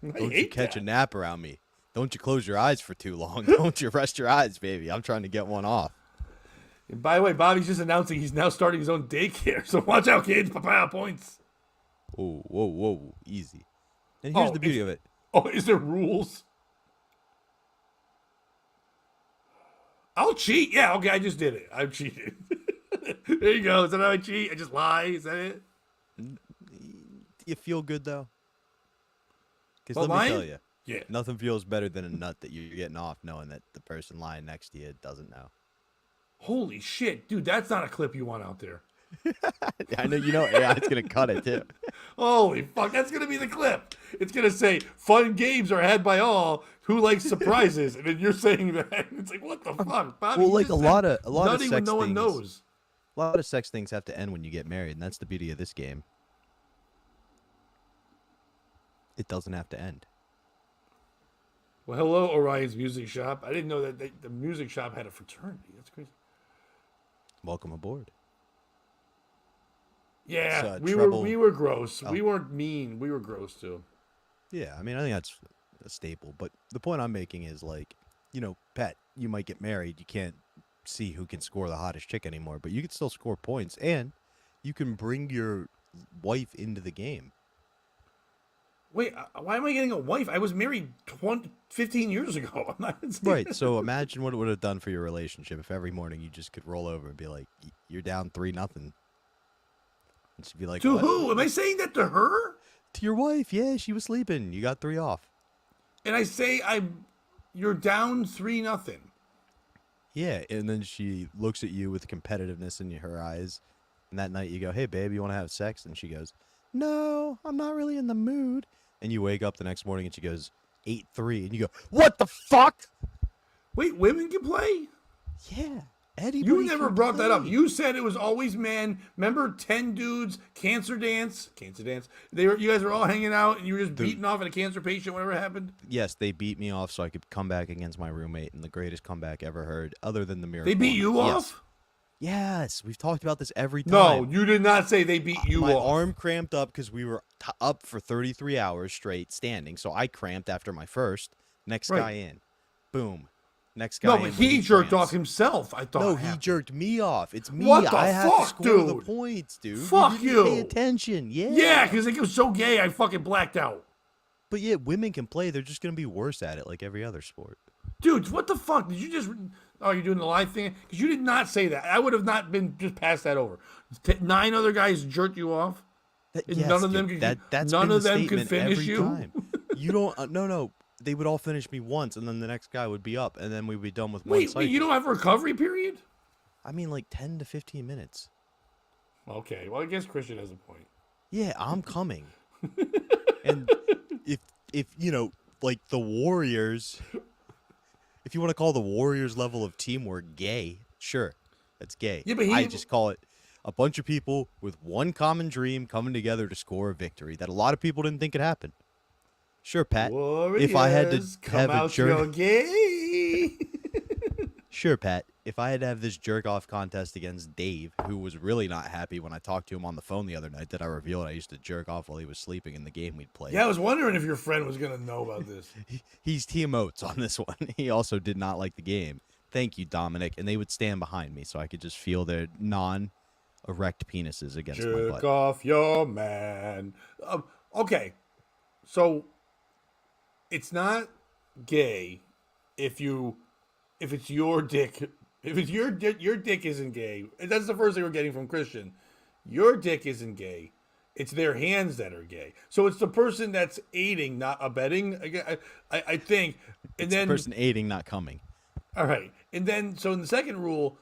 I Don't you hate catch that. a nap around me. Don't you close your eyes for too long. Don't you rest your eyes, baby. I'm trying to get one off. And by the way, Bobby's just announcing he's now starting his own daycare. So watch out, kids. Papaya points. Oh, whoa, easy. And here's Oh, the beauty is- of it. Oh, is there rules? I'll cheat. Yeah, okay, I just did it. I cheated. There you go. Is that how I cheat? I just lie. Is that it? You feel good, though? Because Well, let me lying? tell you, Yeah. nothing feels better than a nut that you're getting off knowing that the person lying next to you doesn't know. Holy shit, dude, that's not a clip you want out there. I know, AI's going to cut it, too. Holy fuck, that's gonna be the clip. It's gonna say, "Fun games are had by all who likes surprises," and then you're saying that. It's like, what the fuck, Bobby? Well, you like just a said lot of nutting when sex no one things- knows. A lot of sex things have to end when you get married, and that's the beauty of this game. It doesn't have to end. Well, hello, Orion's Music Shop. I didn't know that the music shop had a fraternity. That's crazy. Welcome aboard. Yeah, It's, we were gross. Oh. We weren't mean. We were gross too. Yeah, I mean, I think that's a staple. But the point I'm making is, like, Pat, you might get married. You can't see who can score the hottest chick anymore, but you can still score points, and you can bring your wife into the game. Wait, why am I getting a wife? I was married 15 years ago. I'm not Right, so imagine what it would have done for your relationship if every morning you just could roll over and be like, you're down 3-0. And she'd be like, To "What?" who? Am I saying that to her? To your wife. Yeah, she was sleeping. You got 3 off. And I say you're down 3-0. Yeah, and then she looks at you with competitiveness in her eyes. And that night you go, "Hey, babe, you want to have sex?" And she goes, "No, I'm not really in the mood." And you wake up the next morning and she goes, 8-3. And you go, "What the fuck?" Wait, women can play? Yeah, Eddie. You never brought that up. You said it was always men. Remember 10 dudes, cancer dance? You guys were all hanging out and you were just beating off at a cancer patient whenever it happened? Yes, they beat me off so I could come back against my roommate in the greatest comeback ever heard, other than the Miracle. They beat you Yes. off? Yes, we've talked about this every No, time. you did not say they beat you My off. arm cramped up because we were up for 33 hours straight standing. So I cramped after my first. Next Right. guy in. Boom. Next guy No, in. but when he jerked cramps. off himself, I thought. No, it he happened. jerked me off. It's me. What the I have to fuck, score the dude? points, dude. Fuck didn't Pay you. attention. Yeah. Yeah, because it was so gay, I fucking blacked out. But yeah, women can play. They're just going to be worse at it like every other sport. Dude, what the fuck? Did you just... Oh, you're doing the live thing? Because you did not say that. I would have not been just passed that over. 9 other guys jerked you off? And none of them dude, could- that's none been of the them could statement finish every you? time. You don't. No. They would all finish me once, and then the next guy would be up, and then we'd be done with one Wait, cycle. you don't have a recovery period? I mean, like 10 to 15 minutes. Okay, well, I guess Christian has a point. Yeah, I'm coming. And if like the Warriors, if you want to call the Warriors level of teamwork gay, sure, that's gay. Yeah, but I just call it a bunch of people with one common dream coming together to score a victory that a lot of people didn't think could happen. Sure, Pat. If I had Warriors, to come have a out your jerk, gay. sure, Pat. If I had to have this jerk off contest against Dave, who was really not happy when I talked to him on the phone the other night that I revealed I used to jerk off while he was sleeping in the game we'd played. Yeah, I was wondering if your friend was going to know about this. He's Team Oates on this one. He also did not like the game. Thank you, Dominic. And they would stand behind me so I could just feel their erect penises against my Jerk butt. off your man. Okay, so it's not gay if it's your dick. If it's your dick isn't gay. That's the first thing we're getting from Christian. Your dick isn't gay. It's their hands that are gay. So it's the person that's aiding, not abetting. I think. And It's then the person aiding, not coming. all right, and then so in the second rule,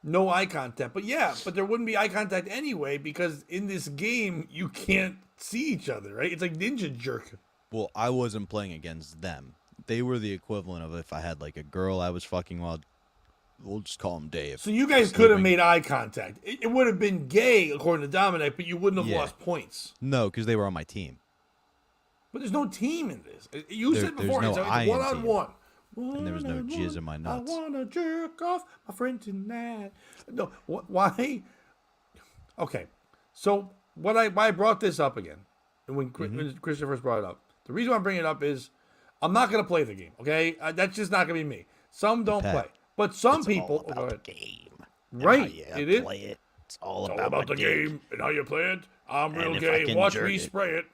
no eye contact. But yeah, but there wouldn't be eye contact anyway because in this game you can't see each other, right? It's like Ninja Jerk. Well, I wasn't playing against them. They were the equivalent of if I had like a girl I was fucking while, we'll just call him Dave. So you guys could have sleeping. made eye contact. It would have been gay according to Dominic, but you wouldn't have Yeah. lost points. No, because they were on my team. But there's no team in this. You said there's before no it's I in one on team. one. And there was no jizz in my nuts. I wanna jerk off my friend tonight. No, why? Okay, so why I brought this up again, and when Christian first brought it up, the reason why I'm bringing it up is I'm not gonna play the game. Okay, that's just not gonna be me. Some don't Pat, play, but some It's people. all Oh, go about the ahead. game. and Right, how you it is. play it. It's all It's all about, about the my dick. game and how you play it. I'm real And if gay. I can Watch jerk me it. spray it.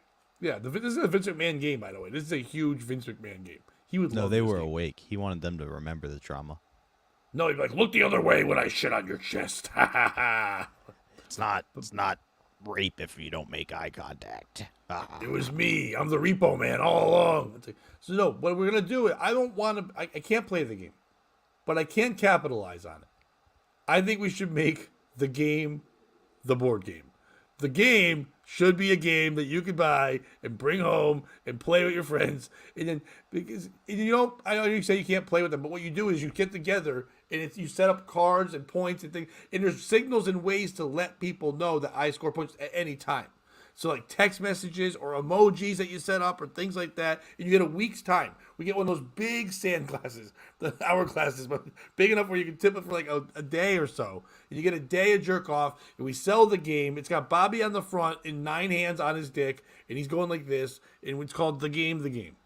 Yeah, this is a Vince McMahon game, by the way. This is a huge Vince McMahon game. He would No, love they this were game. awake. He wanted them to remember the trauma. No, he'd be like, look the other way when I shit on your chest. Ha ha ha. It's not rape if you don't make eye contact. Ah. It was me. I'm the repo man all along. It's like, so no, what we're gonna do it. I don't want to. I can't play the game, but I can capitalize on it. I think we should make the game the board game. The game should be a game that you could buy and bring home and play with your friends. And then because and I know you say you can't play with them, but what you do is you get together and you set up cards and points and things, and there's signals and ways to let people know that I score points at any time. So like text messages or emojis that you set up or things like that, and you get a week's time. We get one of those big sand glasses, the hourglasses, but big enough where you can tip it for like a day or so. And you get a day of jerk off, and we sell the game. It's got Bobby on the front and 9 hands on his dick, and he's going like this, and it's called The Game, The Game.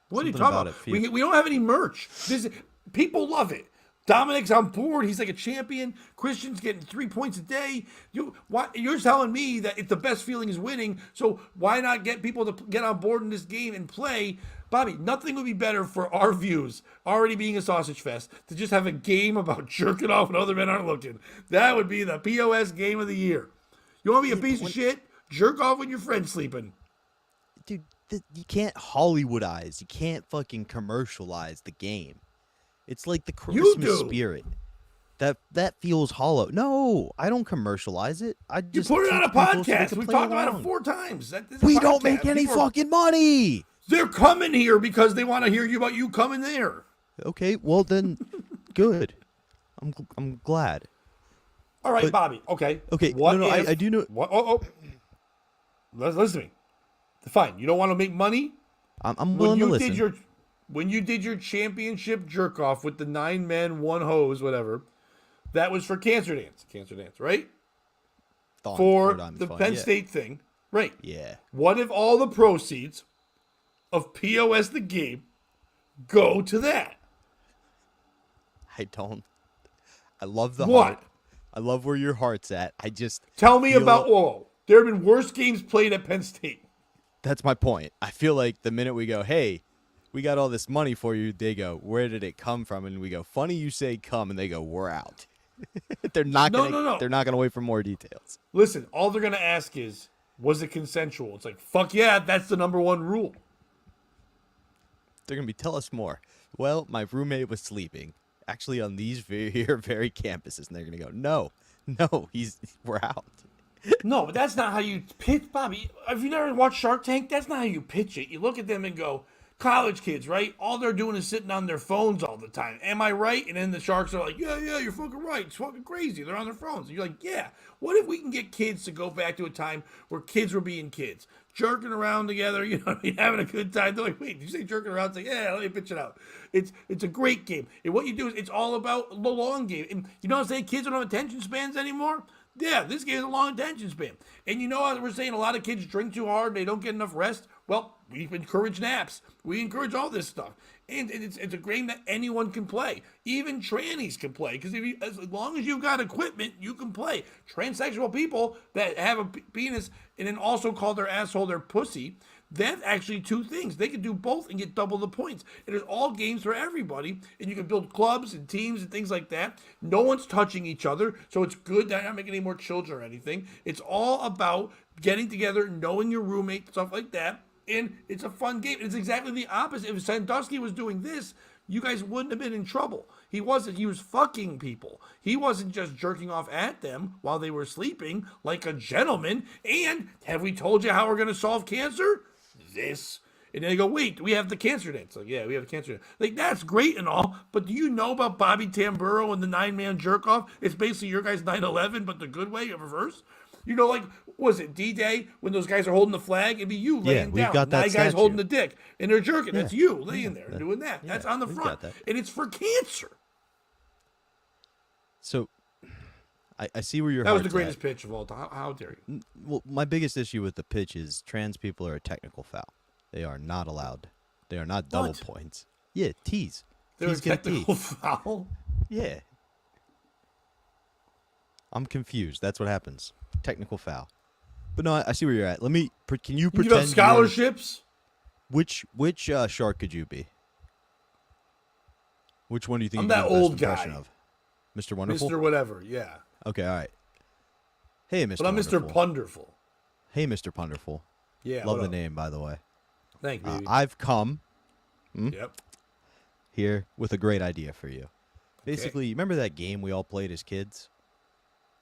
What are you Something talking about about? it We don't have any merch. People love it. Dominic's on board. He's like a champion. Christian's getting 3 points a day. You're telling me that it's the best feeling is winning. So why not get people to get on board in this game and play? Bobby, nothing would be better for our views, already being a sausage fest, to just have a game about jerking off when other men aren't looking. That would be the POS game of the year. You want to be a piece of shit? Jerk off when your friend's sleeping. Dude, you can't Hollywoodize. You can't fucking commercialize the game. It's like the You Christmas do. spirit. That feels hollow. No, I don't commercialize it. I You just put it on a teach people so they podcast. can We've play talked about it along. 4 times. This is a We don't podcast. make any People are- fucking money. They're coming here because they want to hear you about you coming there. Okay, well then, good. I'm glad. All right, But- Bobby. Okay. Okay, What no, if, I do know. What? Oh. Listen to me. Fine. You don't want to make money I'm when willing to you listen. when you did your championship jerk off with the 9 men, 1 hose, whatever. That was for Cancer Dance, right? Thought For I'm the fine, Penn yeah. State thing, right? Yeah. What if all the proceeds of POS the game go to that? I don't. I love the What? heart. I love where your heart's at. I just Tell me feel- about there have been worse games played at Penn State. That's my point. I feel like the minute we go, hey, we got all this money for you, they go, where did it come from? And we go, funny you say come, and they go, we're out. They're not No, gonna. no. They're not gonna wait for more details. Listen, all they're gonna ask is, was it consensual? It's like, fuck yeah, that's the number 1 rule. They're gonna be, tell us more. Well, my roommate was sleeping, actually on these very campuses, and they're gonna go, no, we're out. No, but that's not how you pitch, Bobby. Have you never watched Shark Tank? That's not how you pitch it. You look at them and go, college kids, right? All they're doing is sitting on their phones all the time. Am I right? And then the Sharks are like, yeah, you're fucking right. It's fucking crazy. They're on their phones. And you're like, yeah. What if we can get kids to go back to a time where kids were being kids, jerking around together, having a good time? They're like, wait, did you say jerking around? It's like, yeah, let me pitch it out. It's a great game. And what you do is it's all about the long game. And you know what I'm saying? Kids don't have attention spans anymore. Yeah, this game has a long attention span. And you know how we're saying a lot of kids drink too hard, they don't get enough rest? Well, we encourage naps. We encourage all this stuff. And it's a game that anyone can play. Even trannies can play. Because as long as you've got equipment, you can play. Transsexual people that have a penis and then also call their asshole their pussy, that's actually two things. They can do both and get double the points. And there's all games for everybody. And you can build clubs and teams and things like that. No one's touching each other. So it's good. They're not making any more children or anything. It's all about getting together, knowing your roommate, stuff like that. And it's a fun game. It's exactly the opposite. If Sandusky was doing this, you guys wouldn't have been in trouble. He wasn't. He was fucking people. He wasn't just jerking off at them while they were sleeping like a gentleman. And have we told you how we're going to solve cancer? This. And then they go, wait, we have the cancer dance. Like, yeah, we have the cancer dance. Like, that's great and all, but do you know about Bobby Tamburo and the 9-man jerk-off? It's basically your guys' 9/11, but the good way, in reverse. You know, like, was it D-Day when those guys are holding the flag? It'd be you laying we've down. got that 9 guys statue. holding the dick, and they're jerking. Yeah. That's you laying there doing that. That's on the we've front. got that. And it's for cancer. So, I see where your That was the heart's greatest at. pitch of all time. How dare you? Well, my biggest issue with the pitch is trans people are a technical foul. They are not allowed. They are not double What? points. Yeah, tease. They're a Tease get a technical tee. foul. Yeah. I'm confused. That's what happens. Technical foul. But no, I see where you're at. Let me. Can you You pretend? give up you're- scholarships? Which shark could you be? Which one do you think I'm you that do the best old impression guy. of? Mr. Wonderful. Mr. Whatever, yeah. Okay, all right. Hey, Mr. But I'm Mr. Wonderful. Punderful. Hey, Mr. Punderful. Yeah. Love what the up? name, by the way. Thank you. baby. I've come Yep. here with a great idea for you. Basically, you remember that game we all played as kids,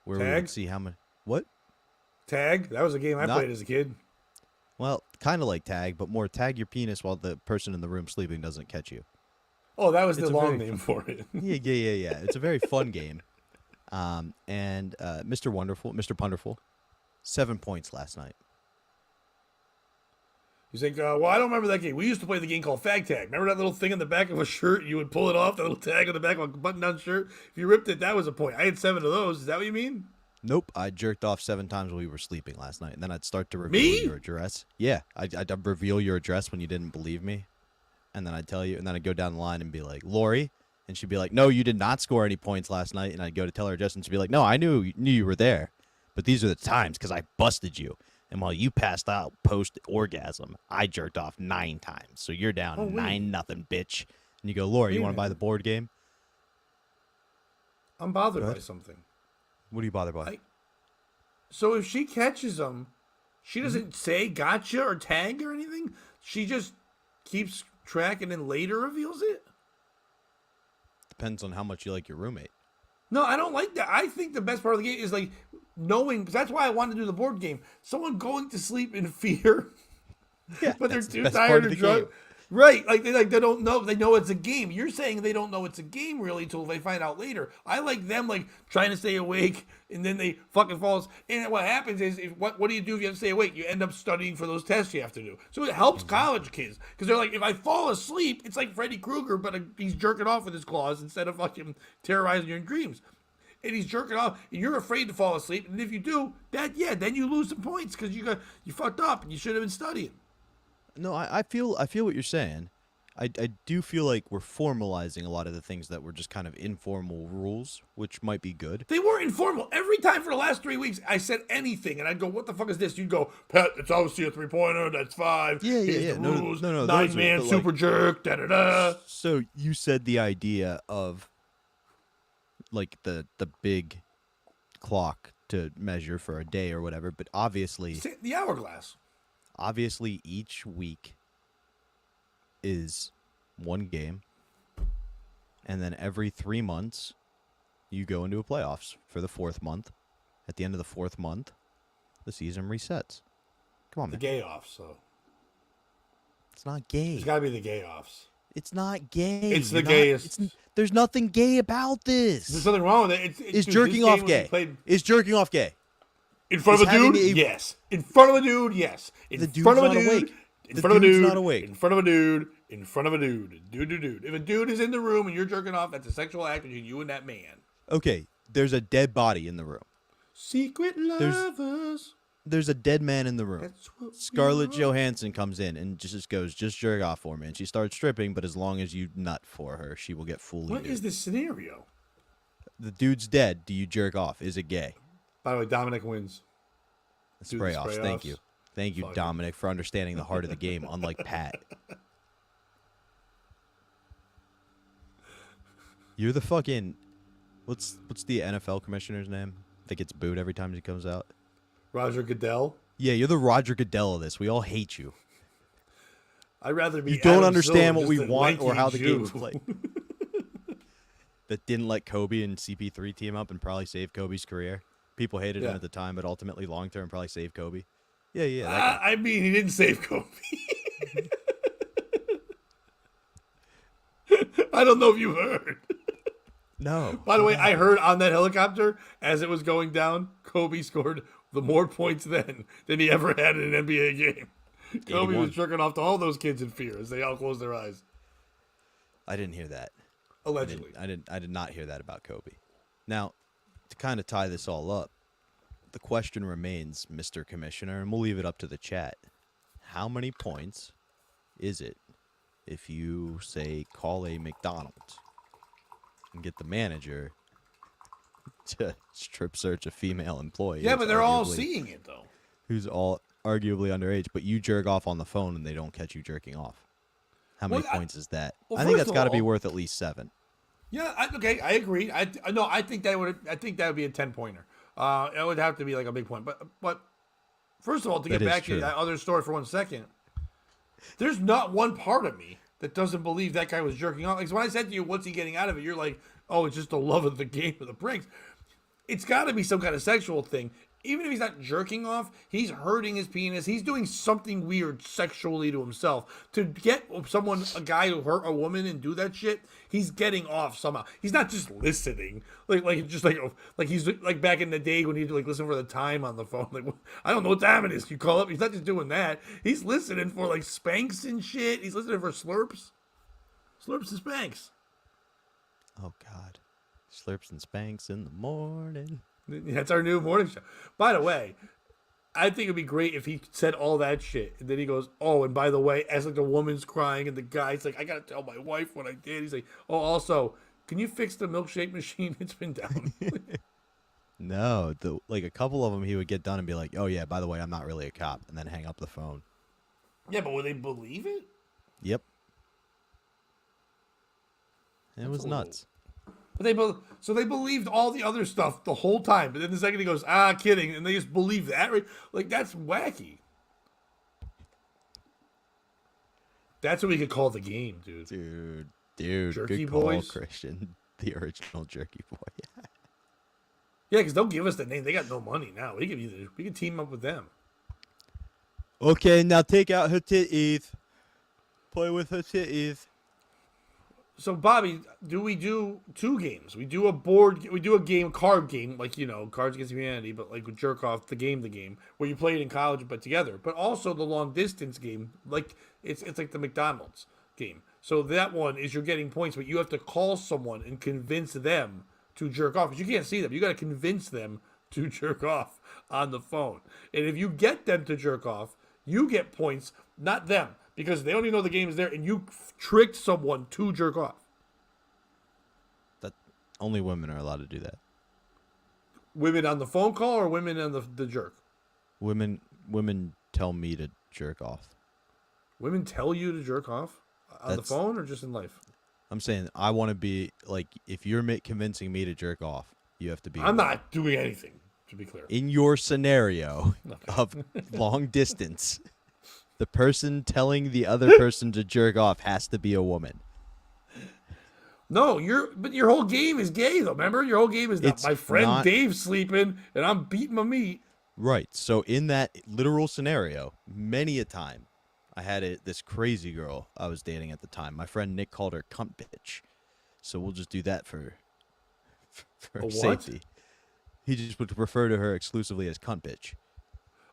where we Tag? would see how many. What? Tag? That was a game I Not- played as a kid. Well, kind of like tag, but more tag your penis while the person in the room sleeping doesn't catch you. Oh, that was the It's a long very name for it. Yeah. It's a very fun game. And Mr. Wonderful, Mr. Punderful, 7 points last night. He's like, well, I don't remember that game. We used to play the game called Fag Tag. Remember that little thing on the back of a shirt? You would pull it off, that little tag on the back of a button-down shirt. If you ripped it, that was a point. I had 7 of those. Is that what you mean? Nope, I jerked off 7 times while we were sleeping last night, and then I'd start to reveal Me? your address. Yeah, I'd reveal your address when you didn't believe me, and then I'd tell you, and then I'd go down the line and be like, Lori, and she'd be like, no, you did not score any points last night, and I'd go to tell her address, and she'd be like, no, I knew you were there, but these are the times because I busted you, and while you passed out post-orgasm, I jerked off 9 times, so you're down Oh, wait. 9-0, bitch. And you go, Lori, you Wait a want to buy minute. the board game? I'm bothered Go by ahead. something. What do you bother by? So if she catches them, she Mm-hmm. doesn't say gotcha or tag or anything? She just keeps track and then later reveals it? Depends on how much you like your roommate. No, I don't like that. I think the best part of the game is like knowing, because that's why I wanted to do the board game. Someone going to sleep in fear, Yeah, but they're that's the too best part tired of or the drunk. game. Right, they don't know. They know it's a game. You're saying they don't know it's a game really until they find out later. I like them like trying to stay awake and then they fucking fall. And what happens is, what do you do if you have to stay awake? You end up studying for those tests you have to do. So it helps college kids because they're like, if I fall asleep, it's like Freddy Krueger, but he's jerking off with his claws instead of fucking terrorizing your dreams. And he's jerking off, and you're afraid to fall asleep. And if you do, then you lose some points because you fucked up and you should have been studying. No, I feel what you're saying. I do feel like we're formalizing a lot of the things that were just kind of informal rules, which might be good. They were informal. Every time for the last 3 weeks, I said anything, and I'd go, what the fuck is this? You'd go, Pat, it's obviously a 3-pointer. That's 5. Yeah, Here's yeah. the No, rules. those are- 9-man but, like- super jerk. Da-da-da. So you said the idea of like the big clock to measure for a day or whatever, but obviously The hourglass. each week is one game, and then every 3 months you go into a playoffs for the 4th month. At the end of the 4th month, the season resets. Come on, The man. gay offs, so. It's not gay. It's got to be the gay offs. It's not gay. It's the You're not- gayest. there's nothing gay about There's this. nothing wrong with it. Is dude, jerking this off game when we gay? played Is jerking off gay? in front of is a dude? having a- Yes. In front of a dude? Yes. In The dude's front of a not dude. awake. In The front of a dude's dude. not awake. In front of a dude. In front of a dude. Dude. If a dude is in the room and you're jerking off, that's a sexual act between you and that man. Okay, there's a dead body in the room. Secret lovers. There's a dead man in the room. That's what we Scarlett are. Johansson comes in and just goes, just jerk off for me. And she starts stripping, but as long as you nut for her, she will get fully What nude. is this scenario? The dude's dead. Do you jerk off? Is it gay? By the way, Dominic wins. Do the Spray offs. spray Thank offs. you. Thank you, Fuck it. Dominic, for understanding the heart of the game, unlike Pat. You're the fucking... What's the NFL commissioner's name that gets booed every time he comes out? Roger Goodell. Yeah, you're the Roger Goodell of this. We all hate you. I'd rather be. You don't Adam understand Silver, what we just a want or lanky how the Jew. game's played. That didn't let Kobe and CP3 team up and probably save Kobe's career. People hated him Yeah. at the time, but ultimately long term probably saved Kobe. Yeah, yeah. That guy. I mean, he didn't save Kobe. I don't know if you heard. No. By the way, I heard on that helicopter as it was going down, Kobe scored the more points then than he ever had in an NBA game. Kobe 81. was jerking off to all those kids in fear as they all closed their eyes. I didn't hear that. Allegedly. I did not hear that about Kobe. Now, to kind of tie this all up, the question remains, Mr. Commissioner, and we'll leave it up to the chat. How many points is it if you say call a McDonald's and get the manager to strip search a female employee? Yeah, who's but they're all arguably- seeing it, though. who's all arguably underage, but you jerk off on the phone and they don't catch you jerking off. How many Well, points is that? well, I think first that's of got to be all- worth at least 7. Yeah, okay, I agree. I think that would be a 10-pointer. It would have to be like a big point. But first of all, to That get is back true. to that other story for 1 second, there's not one part of me that doesn't believe that guy was jerking off. Like, so when I said to you, "What's he getting out of it?" You're like, "Oh, it's just the love of the game of the pranks." It's got to be some kind of sexual thing. Even if he's not jerking off, he's hurting his penis. He's doing something weird sexually to himself. To get a guy to hurt a woman and do that shit, he's getting off somehow. He's not just listening, like he's like back in the day when he'd like listen for the time on the phone. Like, I don't know what time it is. You call up. He's not just doing that. He's listening for like spanks and shit. He's listening for slurps and spanks. Oh, God. Slurps and spanks in the morning. That's our new morning show. By the way, I think it'd be great if he said all that shit, and then he goes, "Oh, and by the way," as like the woman's crying, and the guy's like, "I gotta tell my wife what I did." He's like, "Oh, also, can you fix the milkshake machine? It's been down." No, like a couple of them he would get done and be like, "Oh, yeah, by the way, I'm not really a cop," and then hang up the phone. Yeah, but would they believe it? Yep. It That's was a little- nuts. But they believed all the other stuff the whole time, but then the second he goes, kidding, and they just believe that, right? Like, that's wacky. That's what we could call the game, dude. Dude, Jerky good call, Boys? Christian. The original Jerky Boy. Yeah, because they'll give us the name. They got no money now. We can team up with them. Okay, now take out her titties. Play with her titties. So, Bobby, do we do 2 games? We do a game, card game, like, Cards Against Humanity, but like with Jerk Off, the game, where you play it in college but together. But also the long distance game, like it's like the McDonald's game. So that one is you're getting points, but you have to call someone and convince them to jerk off, because you can't see them. You got to convince them to jerk off on the phone. And if you get them to jerk off, you get points, not them, because they don't even know the game is there, and you tricked someone to jerk off. That only women are allowed to do that. Women on the phone call or women on the jerk? Women tell me to jerk off. Women tell you to jerk off on the That's- phone or just in life? I'm saying I want to be like, if you're convincing me to jerk off, you have to be. I'm not doing anything, to be clear. In your scenario Okay. of long distance, the person telling the other person to jerk off has to be a woman. No, but your whole game is gay, though. Remember, your whole game is It's my friend not- Dave's sleeping and I'm beating my meat. Right. So in that literal scenario, many a time, I had this crazy girl I was dating at the time. My friend Nick called her cunt bitch. So we'll just do that for A what? safety. He just would refer to her exclusively as cunt bitch.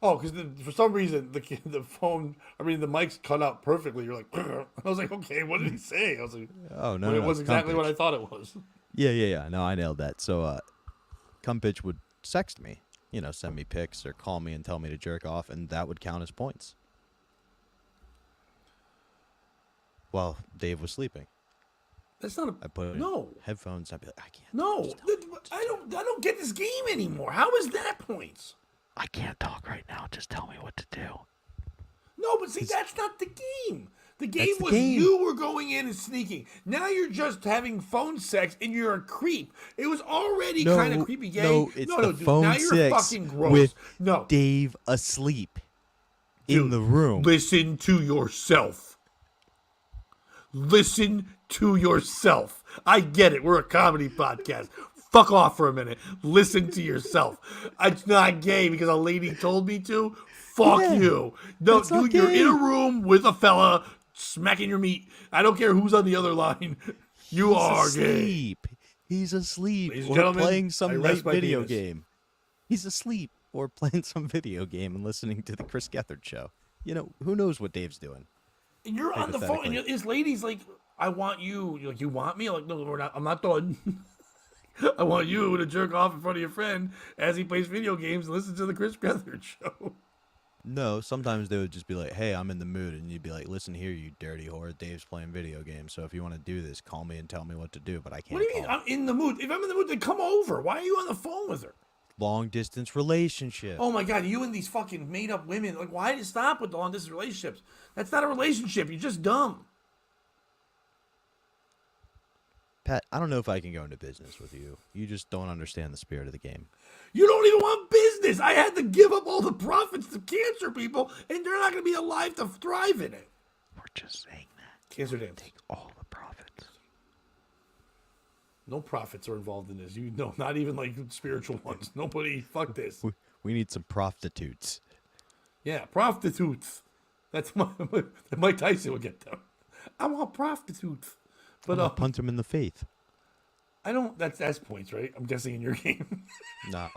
Oh, because for some reason the mic's cut out perfectly. You're like, I was like, okay, what did he say? I was like, Oh no, well, no, it was it's exactly cunt what I bitch. thought it was. Yeah. No, I nailed that. So cunt bitch would sext me send me pics or call me and tell me to jerk off, and that would count as points. While Dave was sleeping, That's not a I put in no. headphones. I'd be like, I can't. No, just tell me what to I don't get this game anymore. How is that points? I can't talk right now. Just tell me what to do. No, but see, that's not the game. The game the was game. you were going in and sneaking. Now you're just having phone sex and you're a creep. It was already No, kind of creepy game. no, it's the dude, phone now you're sex fucking gross. with No, Dave asleep in Dude, the room. Listen to yourself. Listen to yourself. I get it. We're a comedy podcast. Fuck off for a minute. Listen to yourself. It's not gay because a lady told me to. Fuck Yeah, you. No, that's not dude, you're in a gay. room with a fella smacking your meat. I don't care who's on the other line. You He's are gay. asleep. He's asleep Ladies and or gentlemen, playing I some rest night my video penis. game. He's asleep or playing some video game and listening to the Chris Gethard show. Who knows what Dave's doing? And you're on the phone, and Hypothetically. this lady's like, "I want you." You're like, "You want me?" I'm like, "No, we're not. I'm not done." I want you to jerk off in front of your friend as he plays video games and listen to the Chris Gethard show. No, sometimes they would just be like, hey, I'm in the mood. And you'd be like, listen here, you dirty whore. Dave's playing video games. So if you want to do this, call me and tell me what to do. But I can't What do you mean? call. I'm in the mood. If I'm in the mood, then come over. Why are you on the phone with her? Long distance relationship. Oh my God, you and these fucking made up women. Like, why did you stop with the long distance relationships? That's not a relationship. You're just dumb. Pat, I don't know if I can go into business with you. You just don't understand the spirit of the game. You don't even want business. I had to give up all the profits to cancer people, and they're not going to be alive to thrive in it. We're just saying that. Cancer dance. All the profits. No profits are involved in this. You know, not even like spiritual ones. Nobody. Fuck this. We need some prostitutes. Yeah, prostitutes. That's Mike Tyson would get them. I want prostitutes, but I'll punt him in the faith. I don't. That's points, right? I'm guessing in your game. No,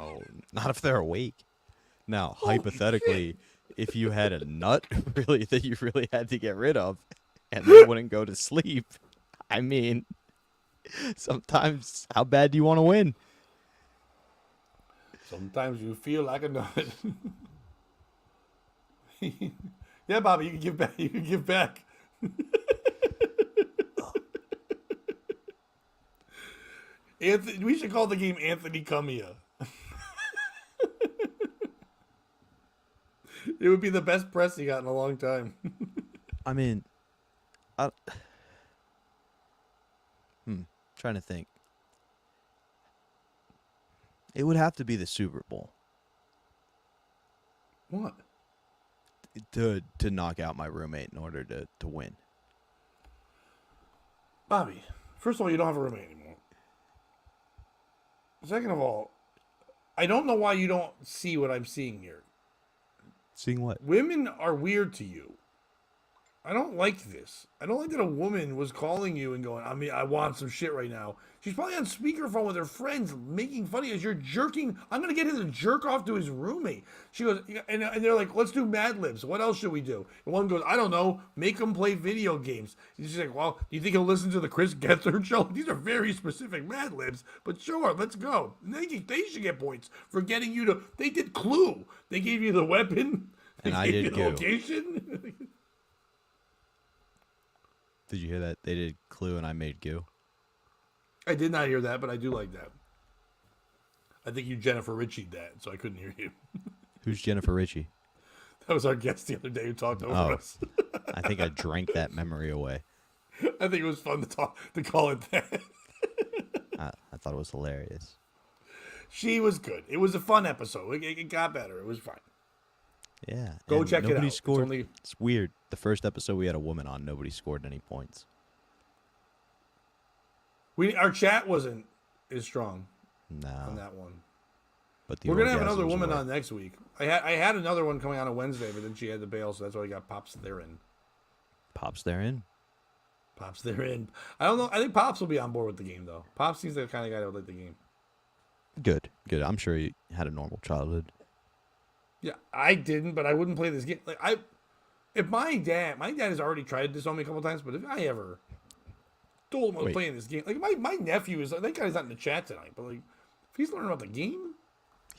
not if they're awake. Now, Holy hypothetically, if you had a nut really that you really had to get rid of and they wouldn't go to sleep, I mean, sometimes how bad do you want to win? Sometimes you feel like a nut. Yeah, Bobby, you can give back. You can give back. Anthony, we should call the game Anthony Cumia. It would be the best press he got in a long time. I mean, trying to think. It would have to be the Super Bowl What? to knock out my roommate in order to win. Bobby, first of all, you don't have a roommate anymore. Second of all, I don't know why you don't see what I'm seeing here. Seeing what? Women are weird to you. I don't like this. I don't like that a woman was calling you and going, I want some shit right now. She's probably on speakerphone with her friends making fun of you as you're jerking. I'm going to get him to jerk off to his roommate. She goes, and they're like, let's do Mad Libs. What else should we do? And one goes, I don't know. Make him play video games. And she's like, well, do you think he'll listen to the Chris Gethard show? These are very specific Mad Libs, but sure, let's go. And they should get points for getting you to, they did Clue. They gave you the weapon. They And I gave did you the Goo. location. Did you hear that? They did Clue and I made Goo. I did not hear that, but I do like that. I think you Jennifer Ritchie'd that, so I couldn't hear you. Who's Jennifer Ritchie? That was our guest the other day who talked over Oh. us. I think I drank that memory away. I think it was fun to call it that. I thought it was hilarious. She was good. It was a fun episode. It got better. It was fine. Yeah. Go and check it nobody out. It's Scored. only- It's weird. The first episode we had a woman on. Nobody scored any points. Our chat wasn't as strong on No. that one. But the We're gonna have another orgasms woman were. on next week. I had another one coming on Wednesday, but then she had to bail, so that's why I got Pops therein. Pops therein. Pops therein. I don't know. I think Pops will be on board with the game though. Pops seems like the kind of guy that would like the game. Good. Good. I'm sure you had a normal childhood. Yeah, I didn't, but I wouldn't play this game. If my dad has already tried this on me a couple times, but if I ever told him I was Wait. playing this game, like my nephew is, that guy's not in the chat tonight, but like, if he's learning about the game,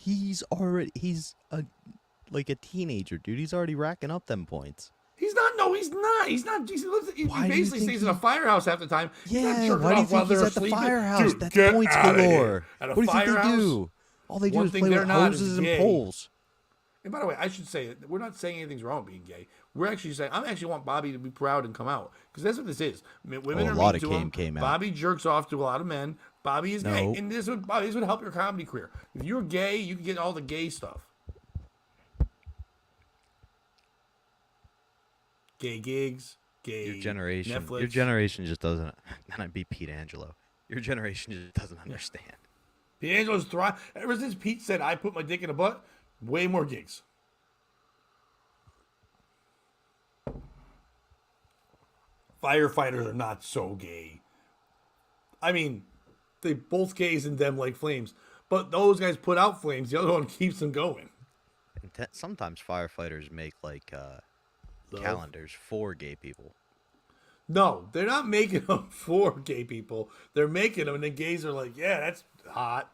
He's a like a teenager, dude. He's already racking up them points. He's not. No, he's not. He's not. He Why do you basically think stays in a firehouse half the time. He's not Yeah, jerking why do you off while think he's they're at the sleeping. firehouse? Dude, That's get points outta here. galore. At a What do you think they firehouse, do? All they do one is thing play they're with not is hoses and gay. poles. And by the way, I should say we're not saying anything's wrong with being gay. We're actually saying I actually want Bobby to be proud and come out because that's what this is. Women Oh, are a lot mean of to him. came out. Bobby jerks off to a lot of men. Bobby is gay, No. and this would help your comedy career. If you're gay, you can get all the gay stuff. Gay gigs, gay Your generation, Netflix. your generation just doesn't. And I'd be Pete Angelo. Your generation just doesn't understand. D'Angelo's thrive. Ever since Pete said I put my dick in a butt, way more gigs. Firefighters are not so gay. I mean, they both gays and them like flames, but those guys put out flames. The other one keeps them going. And sometimes firefighters make like Love. calendars for gay people. No, they're not making them for gay people. They're making them, and the gays are like, "Yeah, that's hot."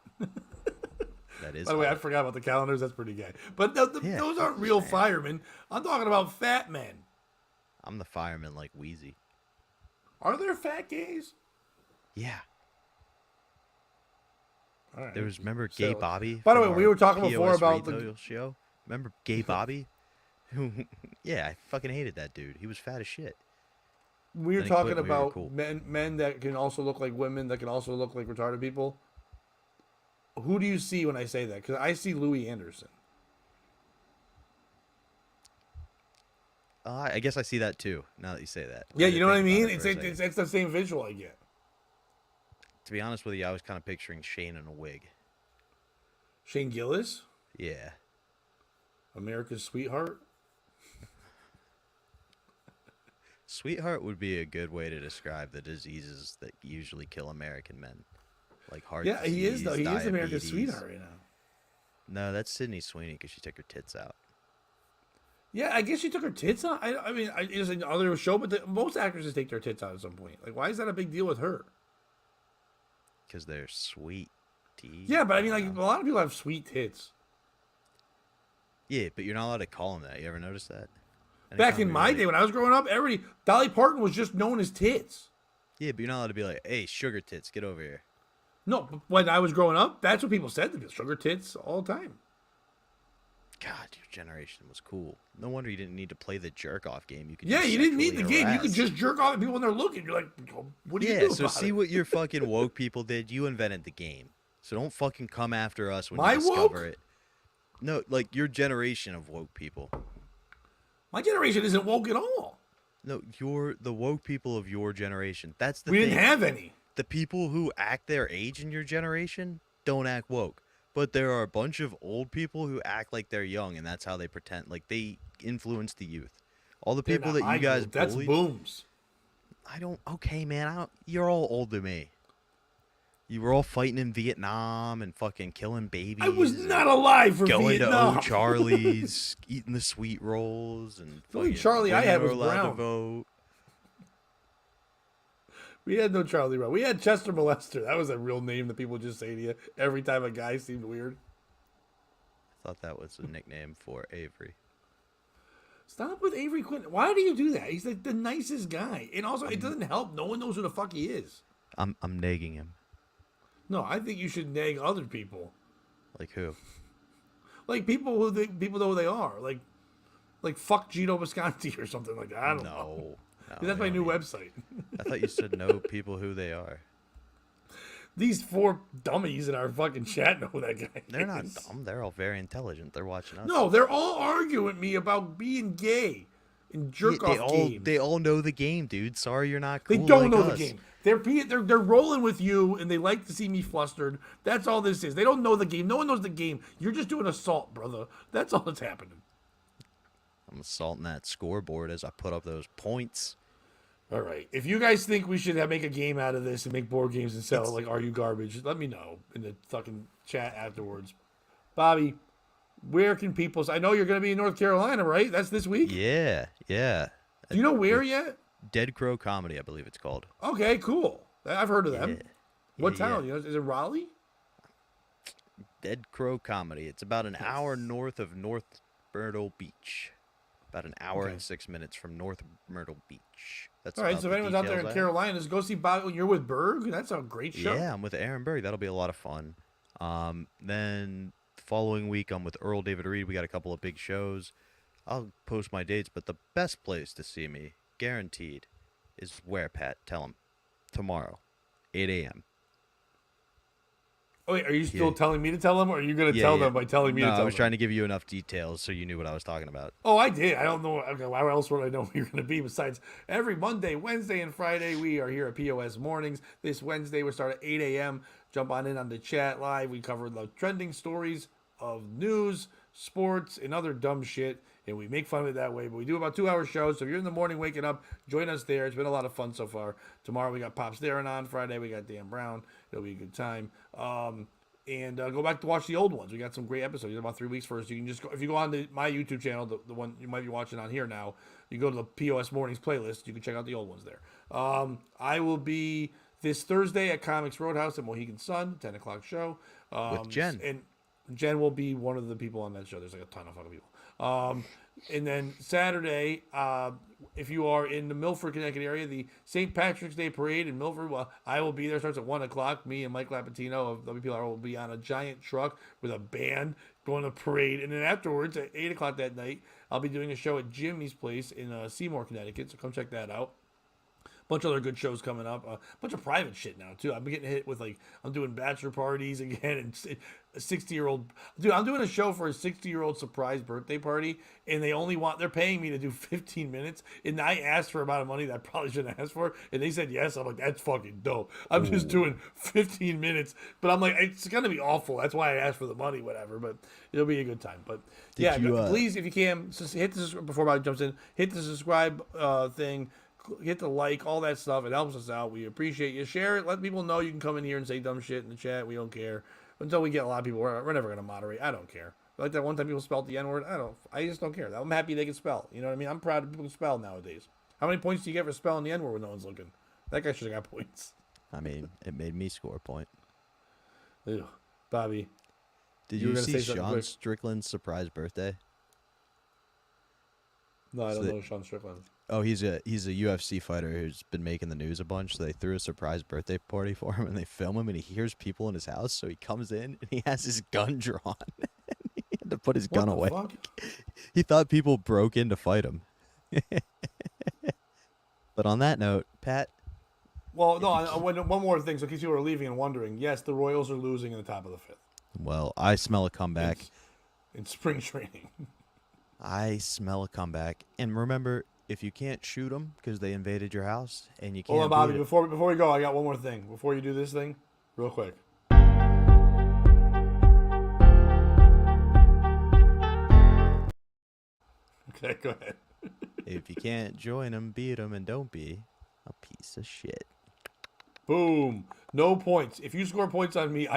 That is. By the way, I hot. forgot about the calendars. That's pretty gay. But Yeah, those aren't real firemen. I'm talking about fat men. I'm the fireman like Wheezy. Are there fat gays? Yeah. All right. There was, remember Gay So- Bobby? By the way, from we our were talking before POS about the- radio show. Remember Gay Bobby? Yeah, I fucking hated that dude. He was fat as shit. We were Then he quit talking and we were about cool. men that can also look like women that can also look like retarded people. Who do you see when I say that? Because I see Louis Anderson. I guess I see that too. Now that you say that. Yeah, I you didn't know what I think about mean. it It's for a second. it's the same visual I get. To be honest with you, I was kind of picturing Shane in a wig. Shane Gillis, Yeah. America's sweetheart. Sweetheart would be a good way to describe the diseases that usually kill American men, like heart Yeah, he is though. disease, He is America's diabetes. sweetheart right now. No, that's Sydney Sweeney because she took her tits out. Yeah, I guess she took her tits out. I mean, it's another show, but most actresses take their tits out at some point. Like, why is that a big deal with her? Because they're sweet tea. Yeah, but I mean, like, a lot of people have sweet tits. Yeah, but you're not allowed to call them that. You ever notice that? Back Anytime in we my really- day when I was growing up, Dolly Parton was just known as tits. Yeah, but you're not allowed to be like, hey, sugar tits, get over here. No, but when I was growing up, that's what people said to me. Sugar tits all the time. God, your generation was cool. No wonder you didn't need to play the jerk off game. You could Yeah, just you didn't need the sexually game. You could harass. just jerk off at people when they're looking. You're like, what do you Yeah, do so about see it? what your fucking woke people did. You invented the game. So don't fucking come after us when My you discover woke? it. No, like your generation of woke people. My generation isn't woke at all. No, you're the woke people of your generation. That's the We thing. didn't have any. The people who act their age in your generation don't act woke. But there are a bunch of old people who act like they're young, and that's how they pretend. Like they influence the youth. All the They're people not that my you guys group. That's bullied. booms. I don't. Okay, man. I don't. You're all old to me. You were all fighting in Vietnam and fucking killing babies. I was and not alive for going Vietnam. to O'Charlie's, eating the sweet rolls, and The only fucking Charlie I women had were was allowed to brown. vote. We had no Charlie Brown. We had Chester Molester. That was a real name that people just say to you every time a guy seemed weird. I thought that was a nickname for Avery. Stop with Avery Quinn. Why do you do that? He's like the nicest guy. And also, it doesn't help. No one knows who the fuck he is. I'm nagging him. No, I think you should nag other people. Like who? Like people people know who they are. Like fuck Gino Visconti or something like that. I don't know. No, That's my I new don't website. I thought you said know people who they are. These four dummies in our fucking chat know who that guy They're not is. dumb. They're all very intelligent. They're watching us. No, they're all arguing with me about being gay and jerk Yeah, off games. they all know the game, dude. Sorry you're not They cool don't like know us. the game. They're rolling with you, and they like to see me flustered. That's all this is. They don't know the game. No one knows the game. You're just doing assault, brother. That's all that's happening. I'm assaulting that scoreboard as I put up those points. All right. If you guys think we should make a game out of this and make board games and sell it like Are You Garbage, let me know in the fucking chat afterwards. Bobby, where can people... I know you're going to be in North Carolina, right? That's this week? Yeah. Do you know where yet? Dead Crow Comedy, I believe it's called. Okay, cool. I've heard of them. Yeah. What Yeah, town? You know, is it Raleigh? Dead Crow Comedy. It's about an hour north of North Myrtle Beach. About an hour and 6 minutes from North Myrtle Beach. That's All right, about so if the anyone's out there in details I have. Carolinas, go see Bobby. You're with Berg. That's a great show. Yeah, I'm with Aaron Berg. That'll be a lot of fun. Then the following week, I'm with Earl David Reed. We got a couple of big shows. I'll post my dates, but the best place to see me, guaranteed, is where, Pat? Tell him. Tomorrow, 8 a.m. Oh, wait, are you still Yeah. telling me to tell them, or are you going to tell them by telling me to No, tell I was them? trying to give you enough details so you knew what I was talking about. Oh, I did. I don't know. Okay, why else would I know where you're going to be besides every Monday, Wednesday, and Friday? We are here at POS Mornings. This Wednesday, we start at 8 a.m. Jump on in on the chat live. We cover the trending stories of news, sports, and other dumb shit, and we make fun of it that way. But we do about 2 hour shows. So if you're in the morning waking up, join us there. It's been a lot of fun so far. Tomorrow, we got Pops Darren on. Friday, we got Dan Brown. It'll be a good time. And go back to watch the old ones. We got some great episodes. You have about 3 weeks first. You can just go, if you go on to my YouTube channel, the one you might be watching on here now, you go to the POS Mornings playlist. You can check out the old ones there. I will be this Thursday at Comics Roadhouse at Mohegan Sun, 10 o'clock show. With Jen. And Jen will be one of the people on that show. There's like a ton of fucking people. And then Saturday, if you are in the Milford, Connecticut area, the St. Patrick's Day Parade in Milford, well, I will be there. Starts at 1 o'clock. Me and Mike Lapatino of WPLR will be on a giant truck with a band going to parade. And then afterwards, at 8 o'clock that night, I'll be doing a show at Jimmy's Place in Seymour, Connecticut. So come check that out. Bunch of other good shows coming up. A bunch of private shit now too. I've been getting hit with I'm doing bachelor parties again, and a 60-year-old dude. I'm doing a show for a 60-year-old surprise birthday party, and they're paying me to do 15 minutes, and I asked for a amount of money that I probably shouldn't ask for, and they said yes. I'm like, that's fucking dope. I'm just doing 15 minutes, but I'm like, it's gonna be awful. That's why I asked for the money, whatever. But it'll be a good time. But please, if you can, just hit this before Bobby jumps in. Hit the subscribe thing. Hit the like, all that stuff. It helps us out. We appreciate you. Share it. Let people know you can come in here and say dumb shit in the chat. We don't care. Until we get a lot of people, we're never going to moderate. I don't care. Like that one time people spelled the N-word. I just don't care. I'm happy they can spell. You know what I mean? I'm proud of people who spell nowadays. How many points do you get for spelling the N-word when no one's looking? That guy should have got points. I mean, it made me score a point. Ew. Bobby. Did You were you gonna see say something Sean quick. Strickland's surprise birthday? No, I So don't they- know Sean Strickland. Oh, he's a UFC fighter who's been making the news a bunch. So they threw a surprise birthday party for him, and they film him, and he hears people in his house. So he comes in, and he has his gun drawn. He had to put his gun away. Fuck? He thought people broke in to fight him. But on that note, Pat, Well, no, one more thing. So in case you were leaving and wondering, yes, the Royals are losing in the top of the fifth well, I smell a comeback. in spring training. I smell a comeback. And remember, if you can't shoot them because they invaded your house, and you can't Hold on, Bobby. beat it- Before we go, I got one more thing. Before you do this thing, real quick. Okay, go ahead. if you can't join them, beat them, and don't be a piece of shit. Boom. No points. If you score points on me, I